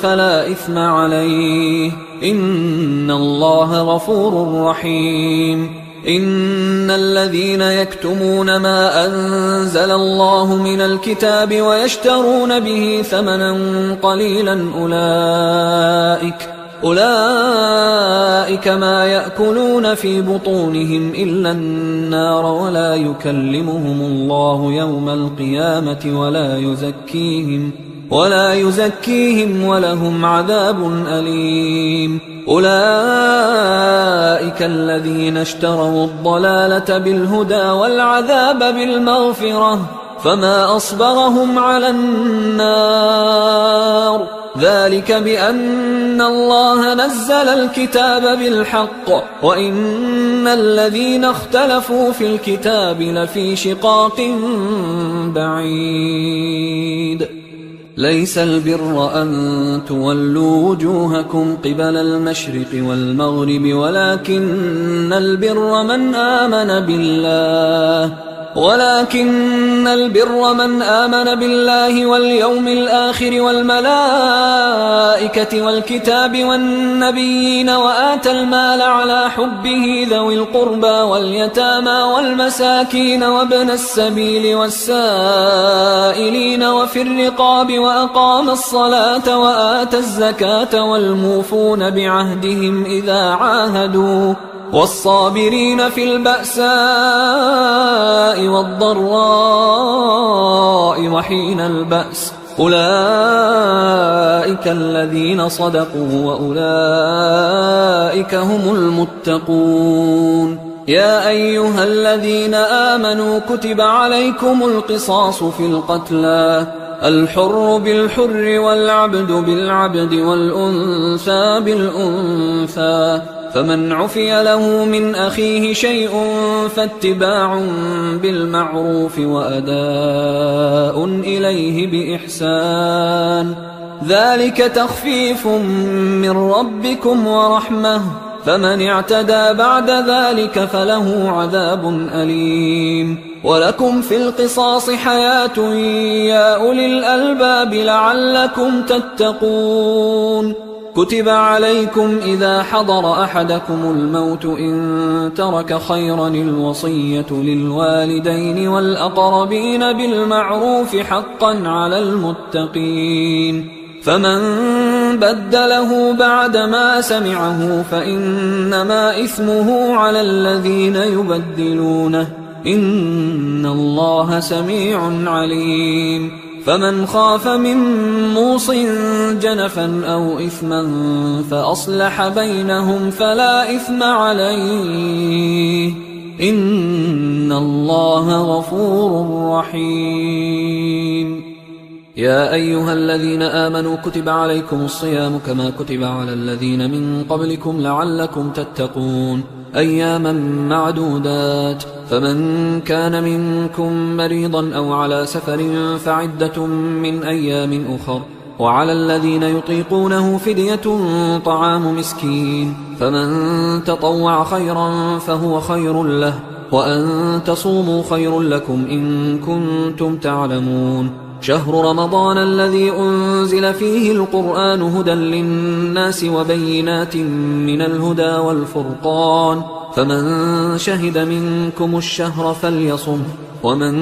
فلا إثم عليه إن الله غفور رحيم. إن الذين يكتمون ما أنزل الله من الكتاب ويشترون به ثمنا قليلا أولئك ما يأكلون في بطونهم إلا النار ولا يكلمهم الله يوم القيامة ولا يزكيهم ولهم عذاب أليم. أولئك الذين اشتروا الضلالة بالهدى والعذاب بالمغفرة فما أصبرهم على النار ذلك بأن الله نزل الكتاب بالحق وإن الذين اختلفوا في الكتاب لفي شقاق بعيد. ليس البر أن تولوا وجوهكم قبل المشرق والمغرب ولكن البر من آمن بالله واليوم الآخر والملائكة والكتاب والنبيين وآتى المال على حبه ذوي القربى واليتامى والمساكين وابن السبيل والسائلين وفي الرقاب وأقام الصلاة وآتى الزكاة والموفون بعهدهم إذا عاهدوا والصابرين في البأساء والضراء وحين البأس أولئك الذين صدقوا وأولئك هم المتقون. يا أيها الذين آمنوا كتب عليكم القصاص في القتلى الحر بالحر والعبد بالعبد والأنثى بالأنثى فمن عفي له من أخيه شيء فاتباع بالمعروف وأداء إليه بإحسان ذلك تخفيف من ربكم ورحمة فمن اعتدى بعد ذلك فله عذاب أليم. ولكم في القصاص حياة يا أولي الألباب لعلكم تتقون. كتب عليكم إذا حضر أحدكم الموت إن ترك خيرا الوصية للوالدين والأقربين بالمعروف حقا على المتقين فمن بدله بعدما سمعه فإنما إثمه على الذين يبدلونه إن الله سميع عليم. فمن خاف من موص جنفا أو إثما فأصلح بينهم فلا إثم عليه إن الله غفور رحيم. يا أيها الذين آمنوا كتب عليكم الصيام كما كتب على الذين من قبلكم لعلكم تتقون أياما معدودات، فمن كان منكم مريضا أو على سفر فعدة من أيام أخر، وعلى الذين يطيقونه فدية طعام مسكين، فمن تطوع خيرا فهو خير له، وأن تصوموا خير لكم إن كنتم تعلمون. شهر رمضان الذي أنزل فيه القرآن هدى للناس وبينات من الهدى والفرقان، فمن شهد منكم الشهر فليصمه، ومن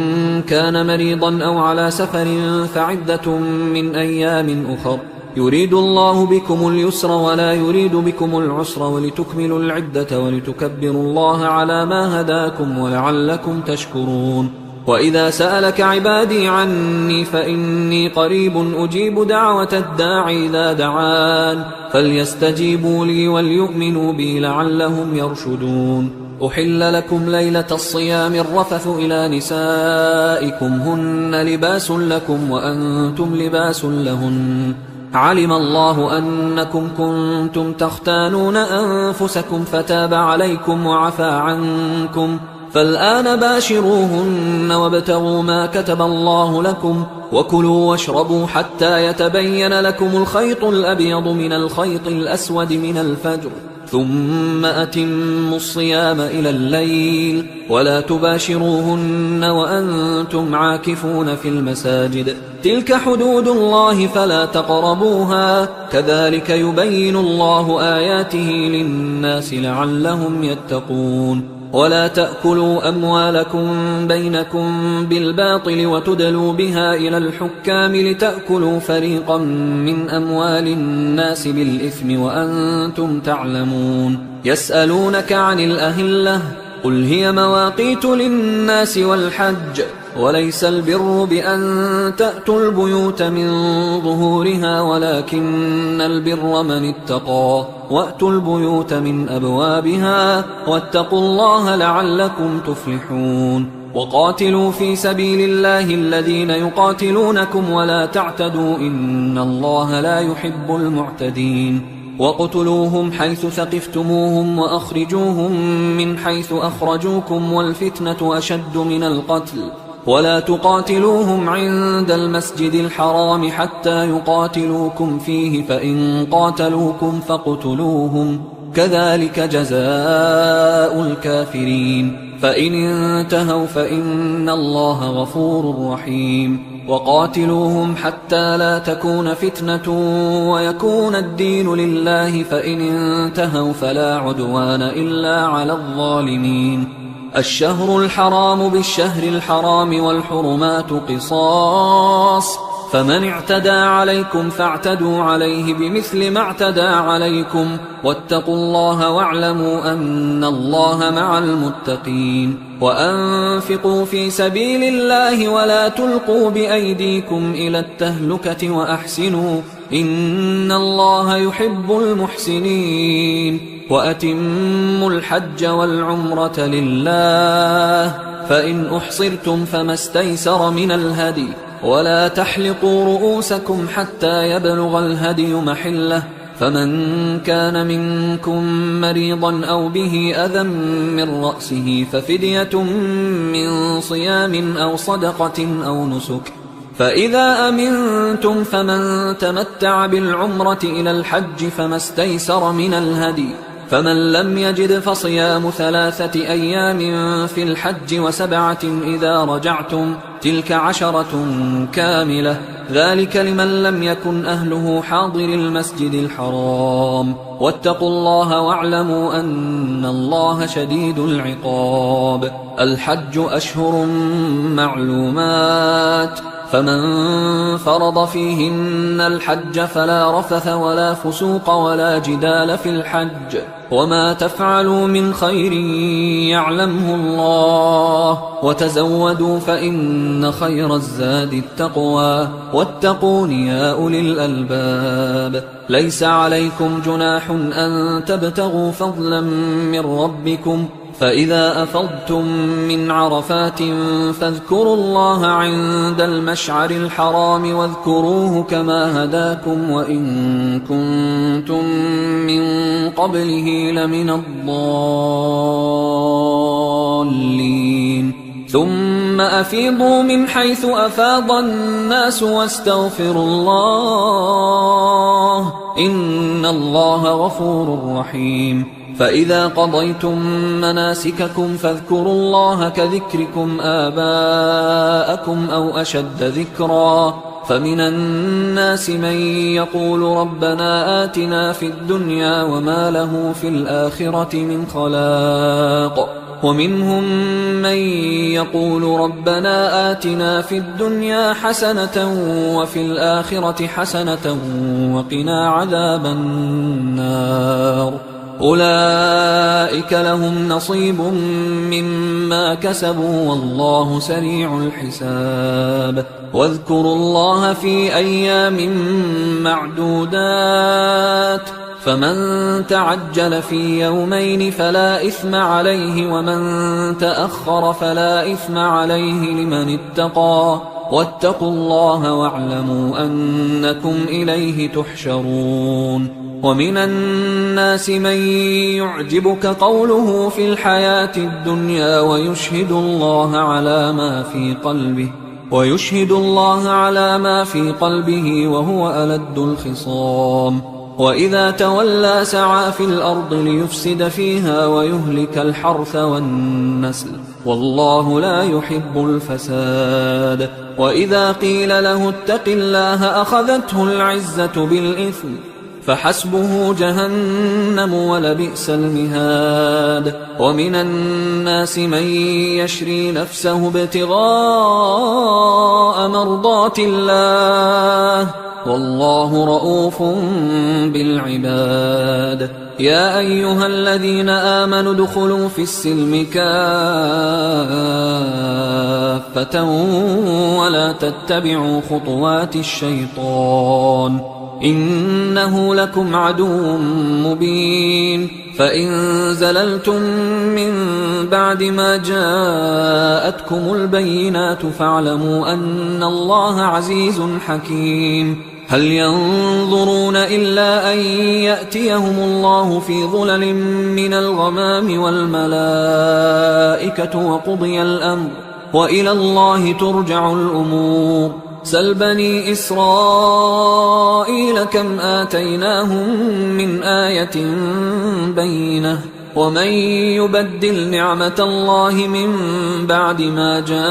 كان مريضا أو على سفر فعدة من أيام أخر، يريد الله بكم اليسر ولا يريد بكم العسر ولتكملوا العدة ولتكبروا الله على ما هداكم ولعلكم تشكرون. وإذا سألك عبادي عني فإني قريب أجيب دعوة الداعي إذا دعان، فليستجيبوا لي وليؤمنوا بي لعلهم يرشدون. أحل لكم ليلة الصيام الرفث إلى نسائكم هن لباس لكم وأنتم لباس لهن، علم الله أنكم كنتم تختانون أنفسكم فتاب عليكم وعفى عنكم، فالآن باشروهن وابتغوا ما كتب الله لكم، وكلوا واشربوا حتى يتبين لكم الخيط الأبيض من الخيط الأسود من الفجر، ثم أتموا الصيام إلى الليل، ولا تباشروهن وأنتم عاكفون في المساجد، تلك حدود الله فلا تقربوها، كذلك يبين الله آياته للناس لعلهم يتقون. ولا تأكلوا أموالكم بينكم بالباطل وتدلوا بها إلى الحكام لتأكلوا فريقا من أموال الناس بالإثم وأنتم تعلمون. يسألونك عن الأهلة قل هي مواقيت للناس والحج، وليس البر بأن تأتوا البيوت من ظهورها ولكن البر من اتقى، وأتوا البيوت من أبوابها واتقوا الله لعلكم تفلحون. وقاتلوا في سبيل الله الذين يقاتلونكم ولا تعتدوا إن الله لا يحب المعتدين. وقتلوهم حيث ثقفتموهم وأخرجوهم من حيث أخرجوكم والفتنة أشد من القتل، ولا تقاتلوهم عند المسجد الحرام حتى يقاتلوكم فيه، فإن قاتلوكم فاقتلوهم، كذلك جزاء الكافرين، فإن انتهوا فإن الله غفور رحيم. وقاتلوهم حتى لا تكون فتنة ويكون الدين لله، فإن انتهوا فلا عدوان إلا على الظالمين. الشهر الحرام بالشهر الحرام والحرمات قصاص، فمن اعتدى عليكم فاعتدوا عليه بمثل ما اعتدى عليكم، واتقوا الله واعلموا أن الله مع المتقين. وأنفقوا في سبيل الله ولا تلقوا بأيديكم إلى التهلكة وأحسنوا إن الله يحب المحسنين. وأتموا الحج والعمرة لله، فإن أحصرتم فما استيسر من الهدي، ولا تحلقوا رؤوسكم حتى يبلغ الهدي محله، فمن كان منكم مريضا أو به أذى من رأسه ففدية من صيام أو صدقة أو نسك، فإذا أمنتم فمن تمتع بالعمرة إلى الحج فما استيسر من الهدي، فمن لم يجد فصيام 3 أيام في الحج و7 إذا رجعتم، تلك 10 كاملة، ذلك لمن لم يكن أهله حاضر المسجد الحرام. واتقوا الله واعلموا أن الله شديد العقاب. الحج أشهر معلومات، فمن فرض فيهن الحج فلا رفث ولا فسوق ولا جدال في الحج وما تفعلوا من خير يعلمه الله وتزودوا فإن خير الزاد التقوى واتقون يا أولي الألباب ليس عليكم جناح أن تبتغوا فضلا من ربكم فإذا أفضتم من عرفات فاذكروا الله عند المشعر الحرام واذكروه كما هداكم وإن كنتم من قبله لمن الضالين ثم أفيضوا من حيث أفاض الناس واستغفروا الله إن الله غفور رحيم فإذا قضيتم مناسككم فاذكروا الله كذكركم آباءكم أو أشد ذكرا فمن الناس من يقول ربنا آتنا في الدنيا وما له في الآخرة من خلاق ومنهم من يقول ربنا آتنا في الدنيا حسنة وفي الآخرة حسنة وقنا عذاب النار أولئك لهم نصيب مما كسبوا والله سريع الحساب واذكروا الله في أيام معدودات فمن تعجل في يومين فلا إثم عليه ومن تأخر فلا إثم عليه لمن اتقى واتقوا الله واعلموا أنكم إليه تحشرون ومن الناس من يعجبك قوله في الحياة الدنيا ويشهد الله على ما في قلبه وهو ألد الخصام وإذا تولى سعى في الأرض ليفسد فيها ويهلك الحرث والنسل والله لا يحب الفساد وإذا قيل له اتق الله أخذته العزة بالإثم فحسبه جهنم ولبئس المهاد ومن الناس من يشري نفسه ابتغاء مرضات الله والله رؤوف بالعباد يا أيها الذين آمنوا ادخلوا في السلم كافة ولا تتبعوا خطوات الشيطان إنه لكم عدو مبين فإن زللتم من بعد ما جاءتكم البينات فاعلموا أن الله عزيز حكيم هل ينظرون إلا أن يأتيهم الله في ظلل من الغمام والملائكة وقضي الأمر وإلى الله ترجع الأمور سل بني إسرائيل كم آتيناهم من آية بينة ومن يبدل نعمة الله من بعد ما جاءته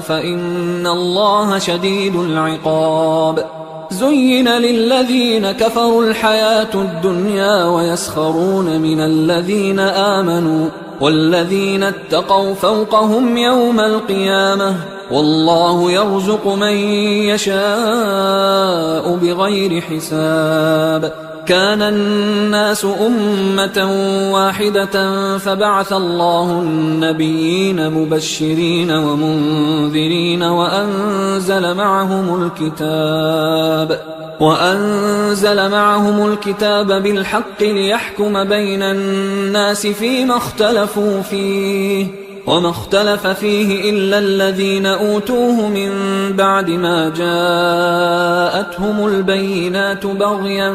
فإن الله شديد العقاب زين للذين كفروا الحياة الدنيا ويسخرون من الذين آمنوا والذين اتقوا فوقهم يوم القيامة والله يرزق من يشاء بغير حساب كان الناس أمة واحدة فبعث الله النبيين مبشرين ومنذرين وأنزل معهم الكتاب بالحق ليحكم بين الناس فيما اختلفوا فيه وما اختلف فيه إلا الذين أوتوه من بعد ما جاءتهم البينات بغيا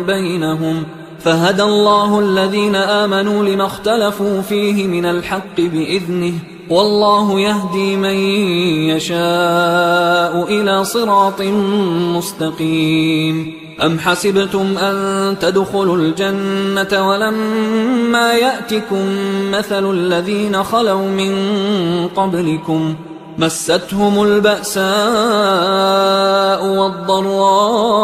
بينهم فهدى الله الذين آمنوا لما اختلفوا فيه من الحق بإذنه والله يهدي من يشاء إلى صراط مستقيم أم حسبتم أن تدخلوا الجنة ولما يأتكم مثل الذين خلوا من قبلكم مستهم البأساء والضراء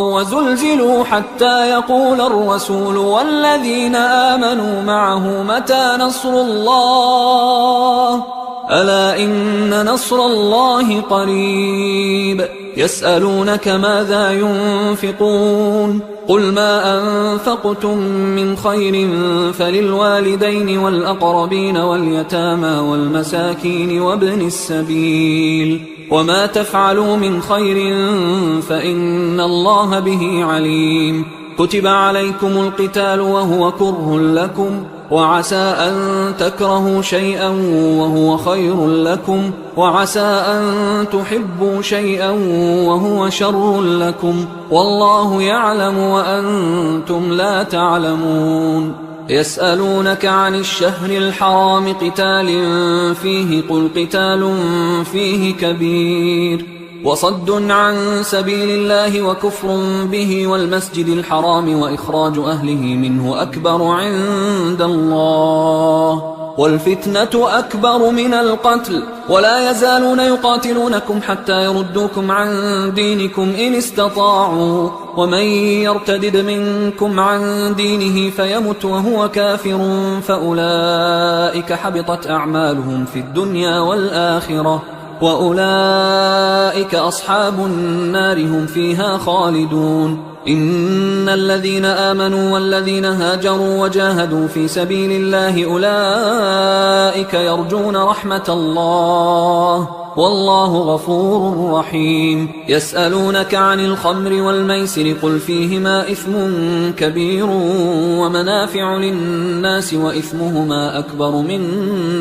وزلزلوا حتى يقول الرسول والذين آمنوا معه متى نصر الله ألا إن نصر الله قريب يسألونك ماذا ينفقون قل ما أنفقتم من خير فللوالدين والأقربين واليتامى والمساكين وابن السبيل وما تفعلوا من خير فإن الله به عليم كتب عليكم القتال وهو كره لكم وعسى أن تكرهوا شيئا وهو خير لكم وعسى أن تحبوا شيئا وهو شر لكم والله يعلم وأنتم لا تعلمون يسألونك عن الشهر الحرام قتال فيه قل قتال فيه كبير وصد عن سبيل الله وكفر به والمسجد الحرام وإخراج أهله منه أكبر عند الله والفتنة أكبر من القتل ولا يزالون يقاتلونكم حتى يردوكم عن دينكم إن استطاعوا ومن يرتدد منكم عن دينه فيمت وهو كافر فأولئك حبطت أعمالهم في الدنيا والآخرة وأولئك أصحاب النار هم فيها خالدون إن الذين آمنوا والذين هاجروا وجاهدوا في سبيل الله أولئك يرجون رحمة الله والله غفور رحيم يسألونك عن الخمر والميسر قل فيهما إثم كبير ومنافع للناس وإثمهما أكبر من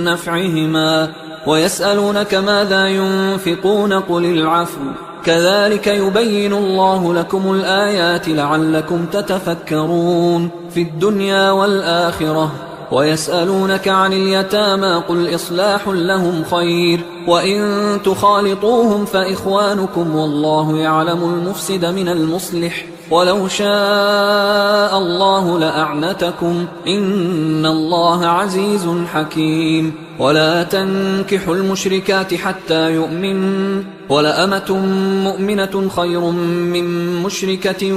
نفعهما ويسألونك ماذا ينفقون قل العفو كذلك يبين الله لكم الآيات لعلكم تتفكرون في الدنيا والآخرة ويسألونك عن اليتامى قل إصلاح لهم خير وإن تخالطوهم فإخوانكم والله يعلم المفسد من المصلح ولو شاء الله لأعنتكم إن الله عزيز حكيم ولا تنكحوا المشركات حتى يؤمنوا ولأمة مؤمنة خير من مشركة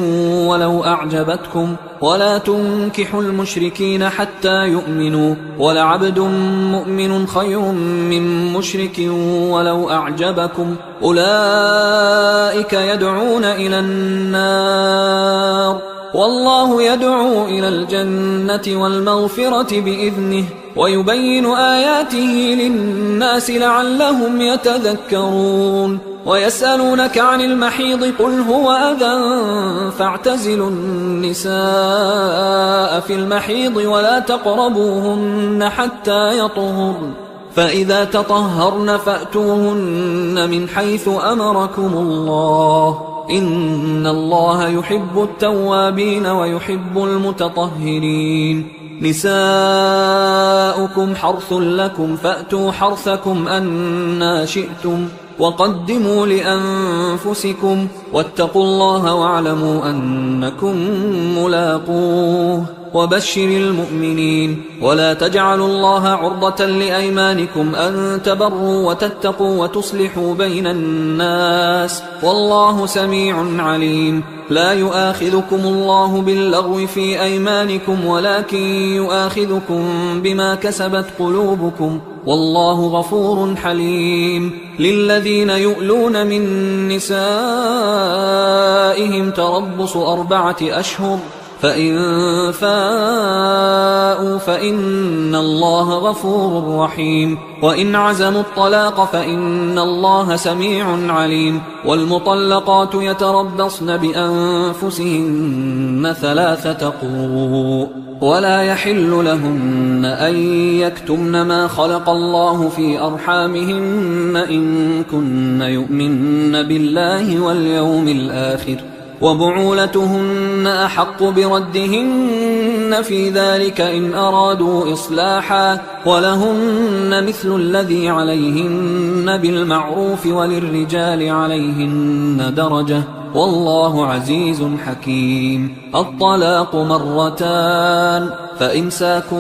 ولو أعجبتكم ولا تنكحوا المشركين حتى يؤمنوا ولعبد مؤمن خير من مشرك ولو أعجبكم أولئك يدعون إلى النار والله يدعو إلى الجنة والمغفرة بإذنه ويبين آياته للناس لعلهم يتذكرون ويسألونك عن المحيض قل هو أذى فاعتزلوا النساء في المحيض ولا تقربوهن حتى يطهرن فإذا تطهرن فأتوهن من حيث أمركم الله إن الله يحب التوابين ويحب المتطهرين نساؤكم حرث لكم فأتوا حرثكم أنى شئتم وقدموا لأنفسكم واتقوا الله واعلموا أنكم ملاقوه وبشر المؤمنين ولا تجعلوا الله عرضة لأيمانكم أن تبروا وتتقوا وتصلحوا بين الناس والله سميع عليم لا يؤاخذكم الله باللغو في أيمانكم ولكن يؤاخذكم بما كسبت قلوبكم والله غفور حليم للذين يؤلون من نسائهم تربص 4 أشهر فإن فاءوا فإن الله غفور رحيم وإن عزموا الطلاق فإن الله سميع عليم والمطلقات يتربصن بأنفسهن 3 قروء ولا يحل لهن أن يكتمن ما خلق الله في أرحامهن إن كن يؤمن بالله واليوم الآخر وبعولتهن أحق بردهن في ذلك إن أرادوا إصلاحا ولهن مثل الذي عليهن بالمعروف وللرجال عليهن درجة والله عزيز حكيم الطلاق 2 فإمساك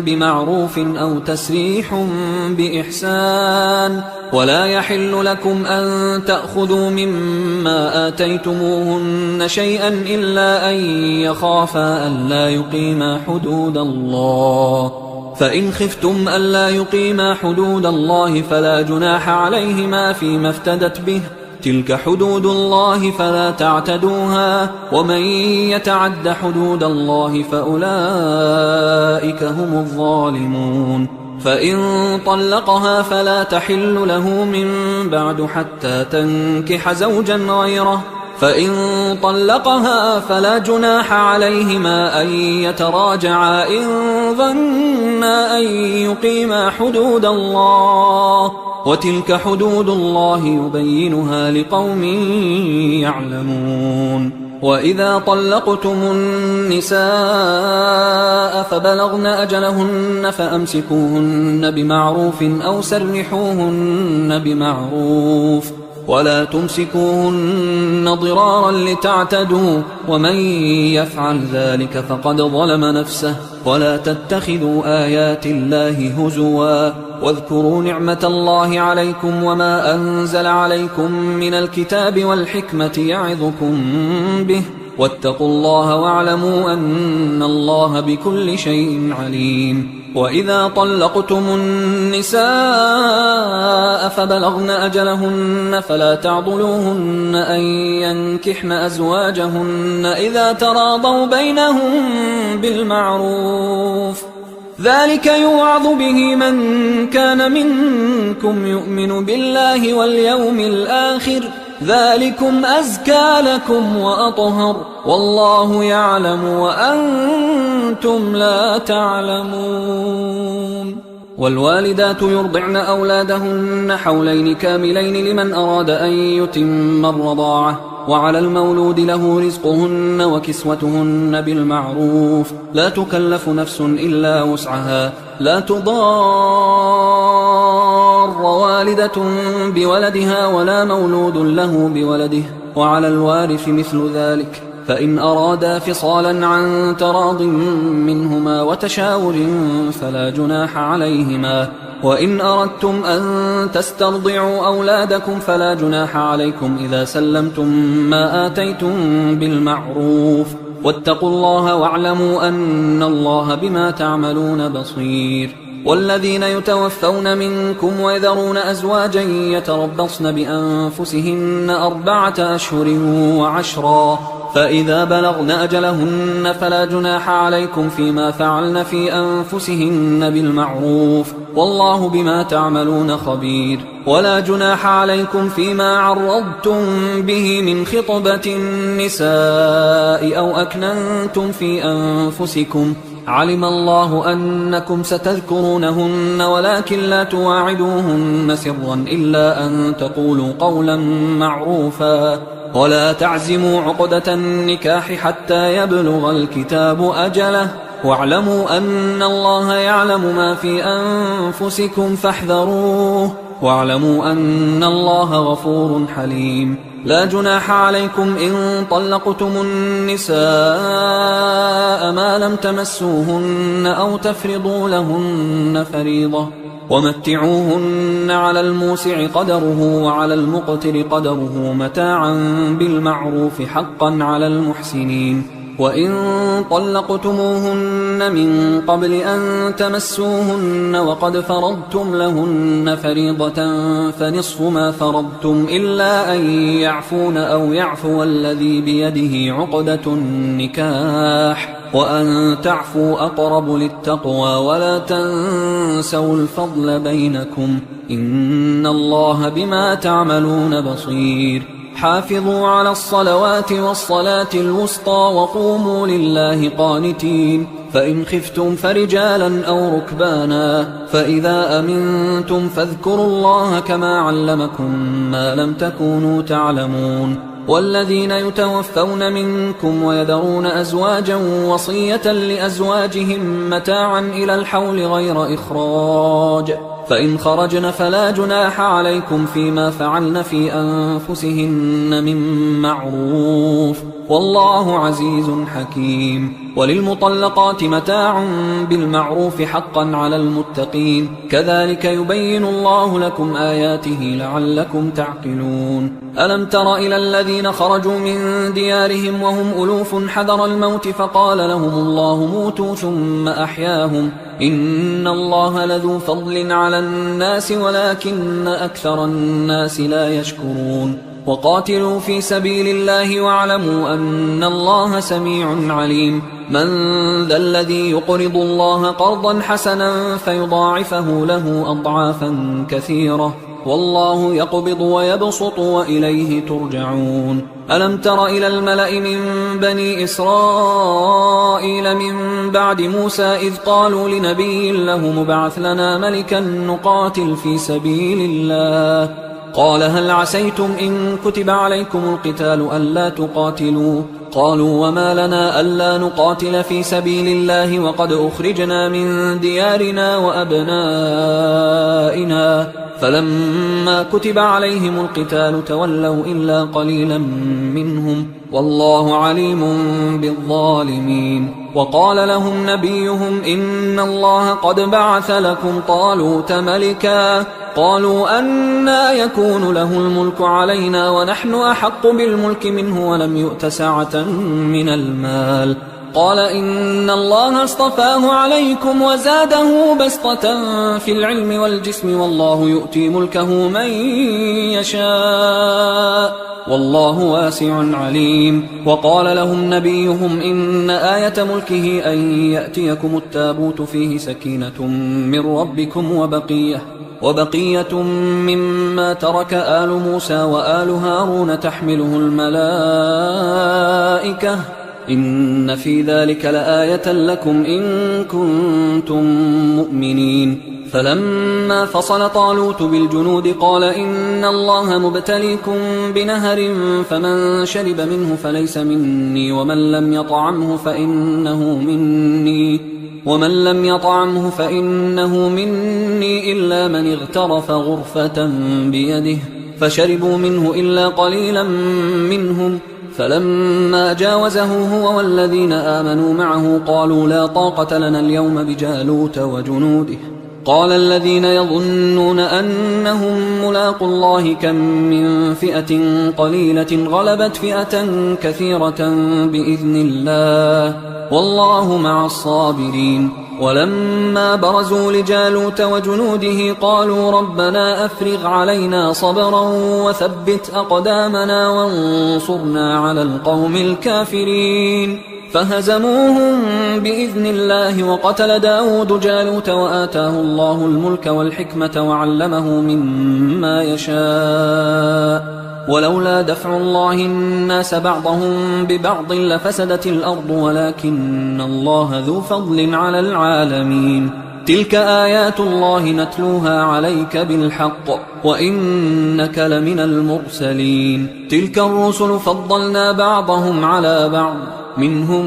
بمعروف أو تسريح بإحسان ولا يحل لكم أن تأخذوا مما آتيتموهن شيئا إلا أن يخافا ألا يقيما حدود الله فإن خفتم ألا يقيما حدود الله فلا جناح عليهما فيما افتدت به، تلك حدود الله فلا تعتدوها، ومن يتعد حدود الله فأولئك هم الظالمون. فإن طلقها فلا تحل له من بعد حتى تنكح زوجا غيره، فإن طلقها فلا جناح عليهما أن يتراجعا إن ظنا أن يقيما حدود الله، وتلك حدود الله يبينها لقوم يعلمون. وإذا طلقتم النساء فبلغن أجلهن فأمسكوهن بمعروف أو سرحوهن بمعروف، ولا تمسكوهن ضرارا لتعتدوا، ومن يفعل ذلك فقد ظلم نفسه. ولا تتخذوا آيات الله هزوا، واذكروا نعمة الله عليكم وما أنزل عليكم من الكتاب والحكمة يعظكم به، واتقوا الله واعلموا أن الله بكل شيء عليم. وإذا طلقتم النساء فبلغن أجلهن فلا تعضلوهن أن ينكحن أزواجهن إذا تراضوا بينهم بالمعروف، ذلك يوعظ به من كان منكم يؤمن بالله واليوم الآخر، ذلكم أزكى لكم وأطهر، والله يعلم وأنتم لا تعلمون. والوالدات يرضعن أولادهن حولين كاملين لمن أراد أن يتم الرضاعة، وعلى المولود له رزقهن وكسوتهن بالمعروف، لا تكلف نفس إلا وسعها، لا تضار والدة بولدها ولا مولود له بولده، وعلى الوارث مثل ذلك، فإن أرادا فصالا عن تراض منهما وتشاور فلا جناح عليهما. وإن أردتم أن تسترضعوا أولادكم فلا جناح عليكم إذا سلمتم ما آتيتم بالمعروف، واتقوا الله واعلموا أن الله بما تعملون بصير. والذين يتوفون منكم ويذرون أزواجا يتربصن بأنفسهن 4 أشهر و10، فإذا بلغن أجلهن فلا جناح عليكم فيما فعلن في أنفسهن بالمعروف، والله بما تعملون خبير. ولا جناح عليكم فيما عرضتم به من خطبة النساء أو أكننتم في أنفسكم، علم الله أنكم ستذكرونهن ولكن لا تواعدوهن سرا إلا أن تقولوا قولا معروفا، ولا تعزموا عقدة النكاح حتى يبلغ الكتاب أجله، واعلموا أن الله يعلم ما في أنفسكم فاحذروه، واعلموا أن الله غفور حليم. لا جناح عليكم إن طلقتم النساء ما لم تمسوهن أو تفرضوا لهن فريضة، ومتعوهن على الموسع قدره وعلى المقتر قدره متاعا بالمعروف حقا على المحسنين. وإن طلقتموهن من قبل أن تمسوهن وقد فرضتم لهن فريضة فنصف ما فرضتم إلا أن يعفون أو يعفو الذي بيده عقدة النكاح، وأن تعفوا أقرب للتقوى، ولا تنسوا الفضل بينكم، إن الله بما تعملون بصير. حافظوا على الصلوات والصلاة الوسطى وقوموا لله قانتين، فإن خفتم فرجالا أو ركبانا، فإذا أمنتم فاذكروا الله كما علمكم ما لم تكونوا تعلمون. والذين يتوفون منكم ويذرون أزواجا وصية لأزواجهم متاعا إلى الحول غير إخراج، فإن خرجن فلا جناح عليكم فيما فعلن في أنفسهن من معروف، والله عزيز حكيم. وللمطلقات متاع بالمعروف حقا على المتقين، كذلك يبين الله لكم آياته لعلكم تعقلون. ألم تر إلى الذين خرجوا من ديارهم وهم ألوف حذر الموت فقال لهم الله موتوا ثم أحياهم إن الله لذو فضل على الناس ولكن أكثر الناس لا يشكرون وقاتلوا في سبيل الله واعلموا أن الله سميع عليم من ذا الذي يقرض الله قرضا حسنا فيضاعفه له أضعافا كثيرة والله يقبض ويبسط وإليه ترجعون ألم تر إلى الملأ من بني إسرائيل من بعد موسى إذ قالوا لنبي له مبعث لنا ملكا نقاتل في سبيل الله قال هل عسيتم إن كتب عليكم القتال ألا تقاتلوا قالوا وما لنا ألا نقاتل في سبيل الله وقد أخرجنا من ديارنا وأبنائنا فلما كتب عليهم القتال تولوا إلا قليلا منهم والله عليم بالظالمين وقال لهم نبيهم إن الله قد بعث لكم طالوت ملكا قالوا أنى يكون له الملك علينا ونحن أحق بالملك منه ولم يؤت سعة من المال قال إن الله اصطفاه عليكم وزاده بسطة في العلم والجسم والله يؤتي ملكه من يشاء والله واسع عليم وقال لهم نبيهم إن آية ملكه أن يأتيكم التابوت فيه سكينة من ربكم وبقية مما ترك آل موسى وآل هارون تحمله الملائكة إن في ذلك لآية لكم إن كنتم مؤمنين فلما فصل طالوت بالجنود قال إن الله مبتليكم بنهر فمن شرب منه فليس مني ومن لم يطعمه فإنه مني إلا من اغترف غرفة بيده فشربوا منه إلا قليلا منهم فلما جاوزه هو والذين آمنوا معه قالوا لا طاقة لنا اليوم بجالوت وجنوده قال الذين يظنون أنهم ملاقوا الله كم من فئة قليلة غلبت فئة كثيرة بإذن الله والله مع الصابرين ولما برزوا لجالوت وجنوده قالوا ربنا أفرغ علينا صبرا وثبت أقدامنا وانصرنا على القوم الكافرين فهزموهم بإذن الله وقتل داود جالوت وآتاه الله الملك والحكمة وعلمه مما يشاء ولولا دفع الله الناس بعضهم ببعض لفسدت الأرض ولكن الله ذو فضل على العالمين تلك آيات الله نتلوها عليك بالحق وإنك لمن المرسلين تلك الرسل فضلنا بعضهم على بعض منهم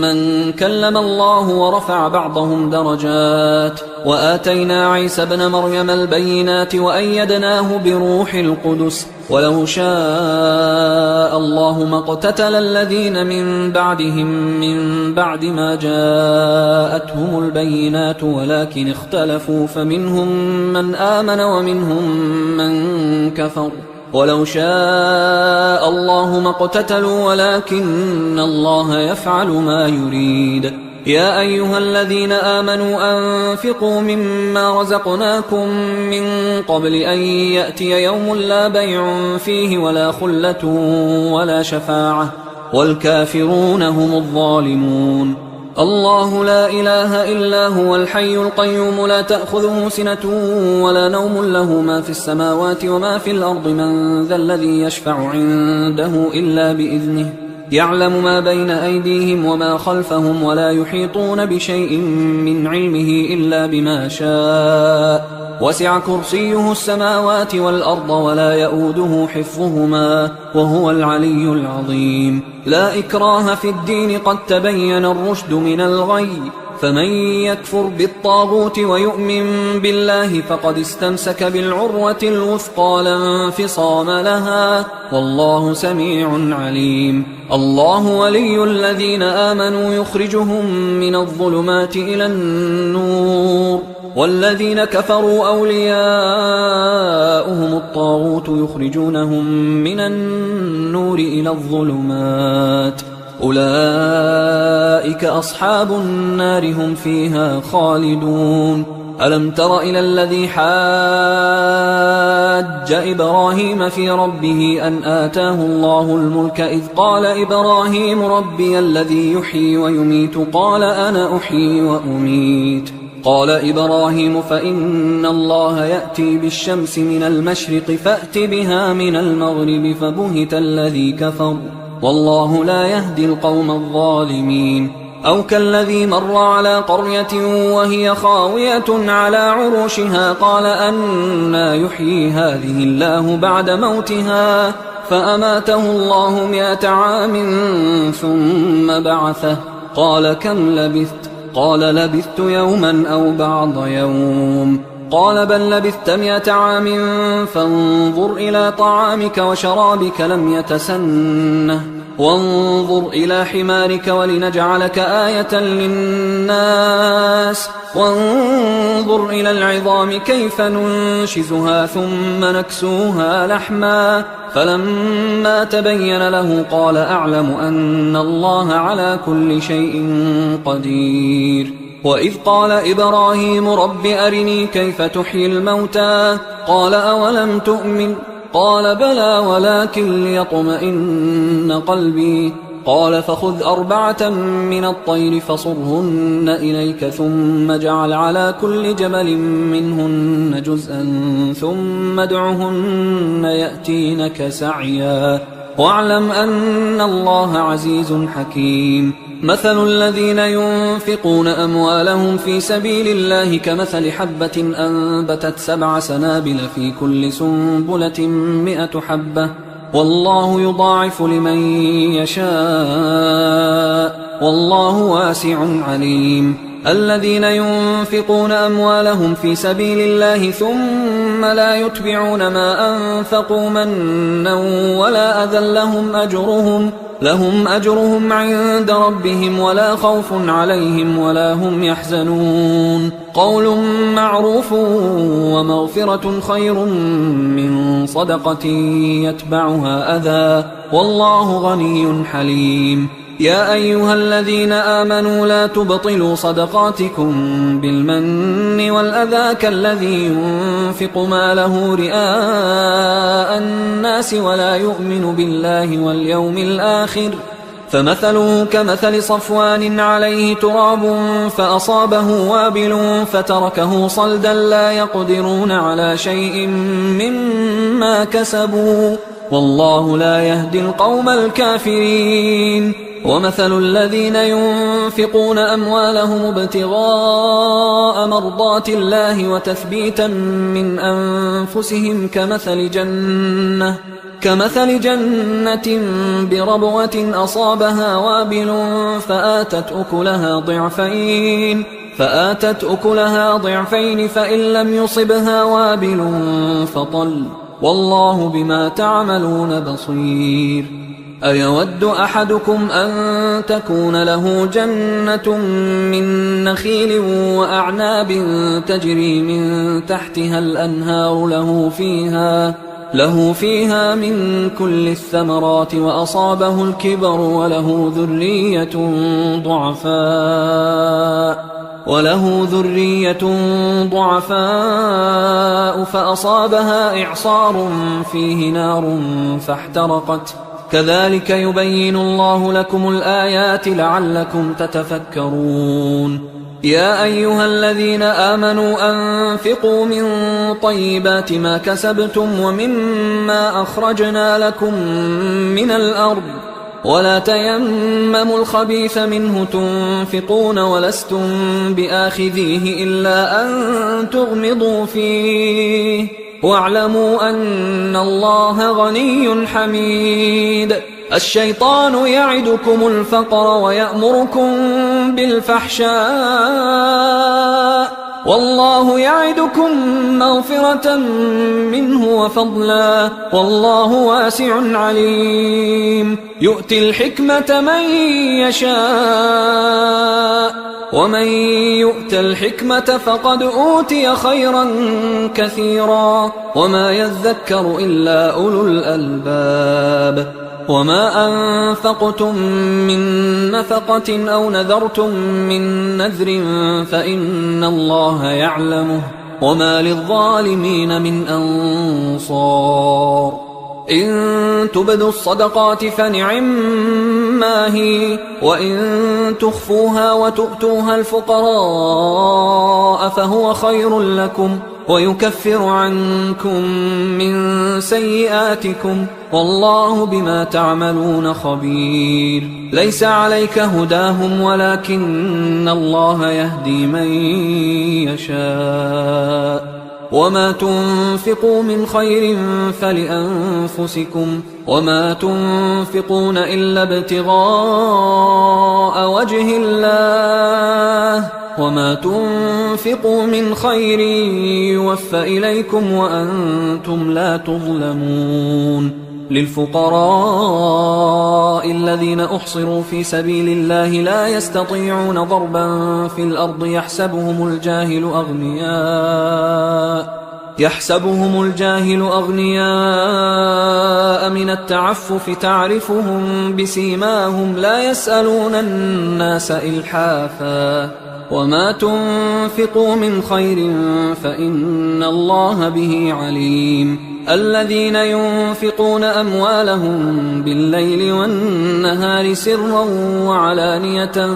من كلم الله ورفع بعضهم درجات وآتينا عيسى ابن مريم البينات وأيدناه بروح القدس ولو شاء الله ما اقتتل الذين من بعدهم من بعد ما جاءتهم البينات ولكن اختلفوا فمنهم من آمن ومنهم من كفر ولو شاء الله ما اقتتلوا ولكن الله يفعل ما يريد يا أيها الذين آمنوا أنفقوا مما رزقناكم من قبل أن يأتي يوم لا بيع فيه ولا خلة ولا شفاعة والكافرون هم الظالمون الله لا إله إلا هو الحي القيوم لا تأخذه سنة ولا نوم له ما في السماوات وما في الأرض من ذا الذي يشفع عنده إلا بإذنه يعلم ما بين أيديهم وما خلفهم ولا يحيطون بشيء من علمه إلا بما شاء وسع كرسيه السماوات والأرض ولا يؤوده حفظهما وهو العلي العظيم لا إكراه في الدين قد تبين الرشد من الغي فمن يكفر بالطاغوت ويؤمن بالله فقد استمسك بالعروة الوثقى لا انفصام لها والله سميع عليم الله ولي الذين آمنوا يخرجهم من الظلمات إلى النور والذين كفروا أولياؤهم الطاغوت يخرجونهم من النور إلى الظلمات أولئك أصحاب النار هم فيها خالدون. ألم تر إلى الذي حاج إبراهيم في ربه أن آتاه الله الملك إذ قال إبراهيم ربي الذي يحيي ويميت قال أنا أحيي وأميت. قال إبراهيم فإن الله يأتي بالشمس من المشرق فأت بها من المغرب فبهت الذي كفر والله لا يهدي القوم الظالمين. أو كالذي مر على قرية وهي خاوية على عروشها قال أنى يحيي هذه الله بعد موتها فأماته الله 100 عام ثم بعثه قال كم لبثت؟ قال لبثت يوما أو بعض يوم. قال بل لبثت 100 عام فانظر إلى طعامك وشرابك لم يتسنه وانظر إلى حمارك ولنجعلك آية للناس وانظر إلى العظام كيف ننشزها ثم نكسوها لحما فلما تبين له قال أعلم أن الله على كل شيء قدير. وإذ قال إبراهيم رب أرني كيف تحيي الموتى قال أولم تؤمن قال بلى ولكن ليطمئن قلبي قال فخذ 4 من الطير فصرهن إليك ثم اجعل على كل جبل منهن جزءا ثم ادعهن يأتينك سعيا واعلم أن الله عزيز حكيم. مثل الذين ينفقون أموالهم في سبيل الله كمثل حبة أنبتت 7 سنابل في كل سنبلة 100 حبة والله يضاعف لمن يشاء والله واسع عليم. الذين ينفقون أموالهم في سبيل الله ثم لا يتبعون ما أنفقوا منا ولا أذى لهم أجرهم عند ربهم ولا خوف عليهم ولا هم يحزنون. قول معروف ومغفرة خير من صدقة يتبعها أذى والله غني حليم. يا أيها الذين آمنوا لا تبطلوا صدقاتكم بالمن والأذى كالذي ينفق ماله رئاء الناس ولا يؤمن بالله واليوم الآخر فمثله كمثل صفوان عليه تراب فأصابه وابل فتركه صلدا لا يقدرون على شيء مما كسبوا والله لا يهدي القوم الكافرين. ومثل الذين ينفقون أموالهم ابتغاء مرضات الله وتثبيتا من أنفسهم كمثل جنة بربوة أصابها وابل فآتت أكلها ضعفين فإن لم يصبها وابل فطل والله بما تعملون بصير. أيود أحدكم أن تكون له جنة من نخيل وأعناب تجري من تحتها الأنهار له فيها من كل الثمرات وأصابه الكبر وله ذرية ضعفاء فأصابها إعصار فيه نار فاحترقت كذلك يبين الله لكم الآيات لعلكم تتفكرون. يا أيها الذين آمنوا أنفقوا من طيبات ما كسبتم ومما أخرجنا لكم من الأرض ولا تيمموا الخبيث منه تنفقون ولستم بآخذيه إلا أن تغمضوا فيه واعلموا أن الله غني حميد. الشيطان يعدكم الفقر ويأمركم بالفحشاء والله يعدكم مغفرة منه وفضلا والله واسع عليم. يؤتي الحكمة من يشاء ومن يؤت الحكمة فقد أوتي خيرا كثيرا وما يذكر إلا أولو الألباب. وما أنفقتم من نفقة أو نذرتم من نذر فإن الله يعلمه وما للظالمين من أنصار إن تبدوا الصدقات فنعما هي وإن تخفوها وتؤتوها الفقراء فهو خير لكم ويكفر عنكم من سيئاتكم والله بما تعملون خبير ليس عليك هداهم ولكن الله يهدي من يشاء وما تنفقوا من خير فلأنفسكم وما تنفقون إلا ابتغاء وجه الله وما تنفقوا من خير يوفى إليكم وأنتم لا تظلمون للفقراء الذين أحصروا في سبيل الله لا يستطيعون ضربا في الأرض يحسبهم الجاهل أغنياء من التعفف تعرفهم بسيماهم لا يسألون الناس إلحافا وما تنفقوا من خير فإن الله به عليم الذين ينفقون أموالهم بالليل والنهار سرا وعلانية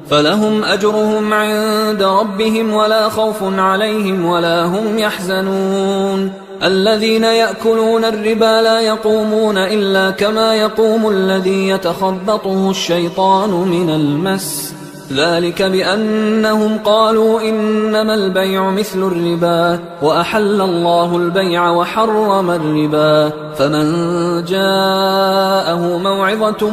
فلهم أجرهم عند ربهم ولا خوف عليهم ولا هم يحزنون الذين يأكلون الربا لا يقومون إلا كما يقوم الذي يتخبطه الشيطان من المس ذلك بأنهم قالوا إنما البيع مثل الربا وأحل الله البيع وحرم الربا فمن جاءه موعظة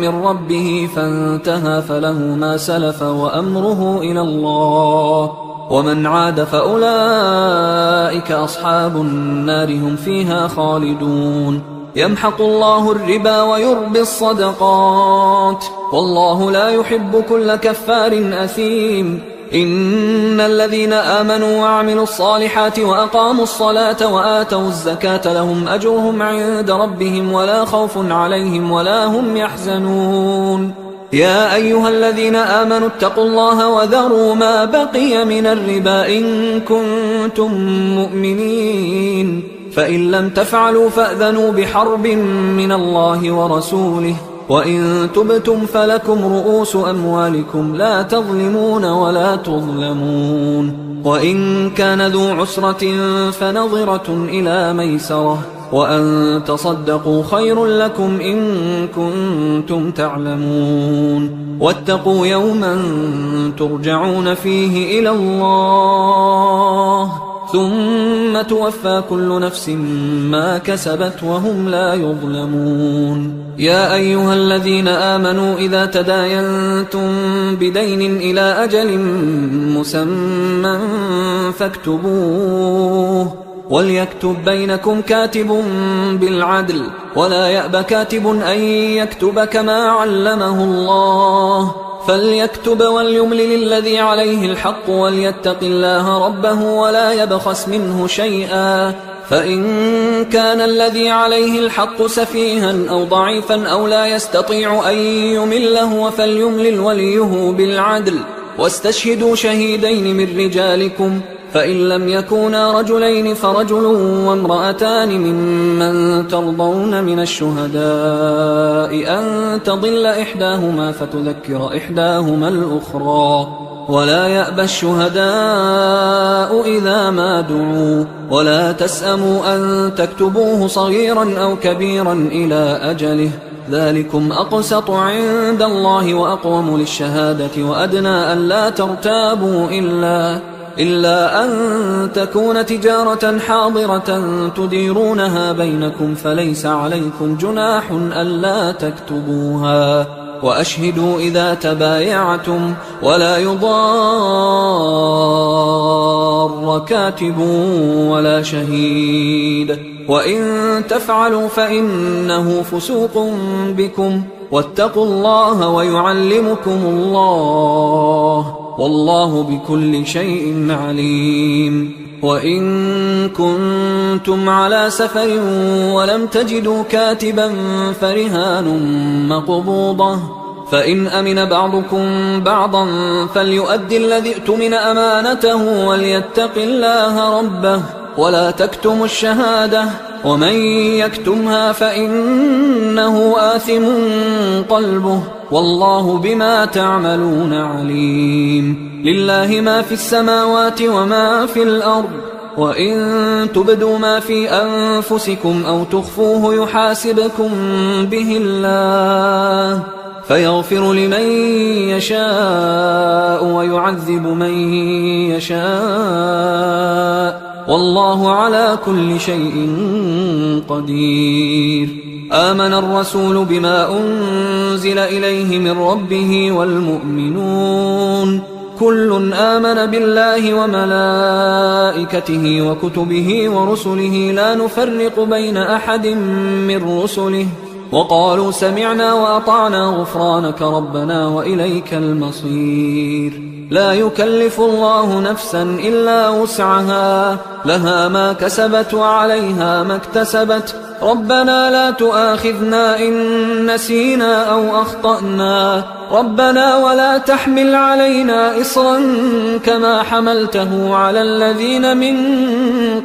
من ربه فانتهى فله ما سلف وأمره إلى الله ومن عاد فأولئك أصحاب النار هم فيها خالدون يمحق الله الربا ويربي الصدقات والله لا يحب كل كفار أثيم إن الذين آمنوا وعملوا الصالحات وأقاموا الصلاة وآتوا الزكاة لهم أجرهم عند ربهم ولا خوف عليهم ولا هم يحزنون يا أيها الذين آمنوا اتقوا الله وذروا ما بقي من الربا إن كنتم مؤمنين فإن لم تفعلوا فأذنوا بحرب من الله ورسوله وإن تبتم فلكم رؤوس أموالكم لا تظلمون ولا تظلمون وإن كان ذو عسرة فنظرة إلى ميسرة وأن تصدقوا خير لكم إن كنتم تعلمون واتقوا يوما ترجعون فيه إلى الله ثم توفى كل نفس ما كسبت وهم لا يظلمون يا أيها الذين آمنوا إذا تداينتم بدين إلى أجل مسمى فاكتبوه وليكتب بينكم كاتب بالعدل ولا يأب كاتب أن يكتب كما علمه الله فليكتب وليملل الذي عليه الحق وليتق الله ربه ولا يبخس منه شيئا فإن كان الذي عليه الحق سفيها أو ضعيفا أو لا يستطيع أن يمله فليملل وليه بالعدل واستشهدوا شهيدين من رجالكم فإن لم يكونا رجلين فرجل وامرأتان ممن ترضون من الشهداء أن تضل إحداهما فتذكر إحداهما الأخرى ولا يأبى الشهداء إذا ما دعوا ولا تسأموا أن تكتبوه صغيرا أو كبيرا إلى أجله ذلكم أقسط عند الله وأقوم للشهادة وأدنى أن لا ترتابوا إلا أن تكون تجارة حاضرة تديرونها بينكم فليس عليكم جناح ألا تكتبوها وأشهدوا إذا تبايعتم ولا يضار كاتب ولا شهيد وإن تفعلوا فإنه فسوق بكم واتقوا الله ويعلمكم الله والله بكل شيء عليم وإن كنتم على سفر ولم تجدوا كاتبا فرهان مقبوضة، فإن أمن بعضكم بعضا فليؤدي الذي اؤتمن أمانته وليتق الله ربه ولا تكتموا الشهادة، ومن يكتمها فإنه آثم قلبه والله بما تعملون عليم. لله ما في السماوات وما في الأرض، وإن تبدوا ما في أنفسكم أو تخفوه يحاسبكم به الله فيغفر لمن يشاء ويعذب من يشاء والله على كل شيء قدير. آمن الرسول بما أنزل إليه من ربه والمؤمنون كل آمن بالله وملائكته وكتبه ورسله لا نفرق بين أحد من رسله وقالوا سمعنا وأطعنا غفرانك ربنا وإليك المصير. لا يكلف الله نفسا إلا وسعها، لها ما كسبت وعليها ما اكتسبت. ربنا لا تؤاخذنا إن نسينا أو أخطأنا، ربنا ولا تحمل علينا إصرا كما حملته على الذين من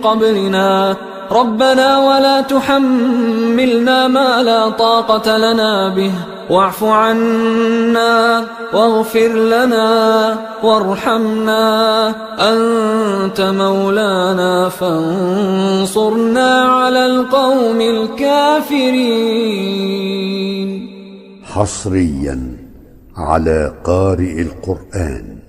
قبلنا، ربنا ولا تحملنا ما لا طاقة لنا به واعف عنا واغفر لنا وارحمنا أنت مولانا فانصرنا على القوم الكافرين. حصريا على قارئ القرآن.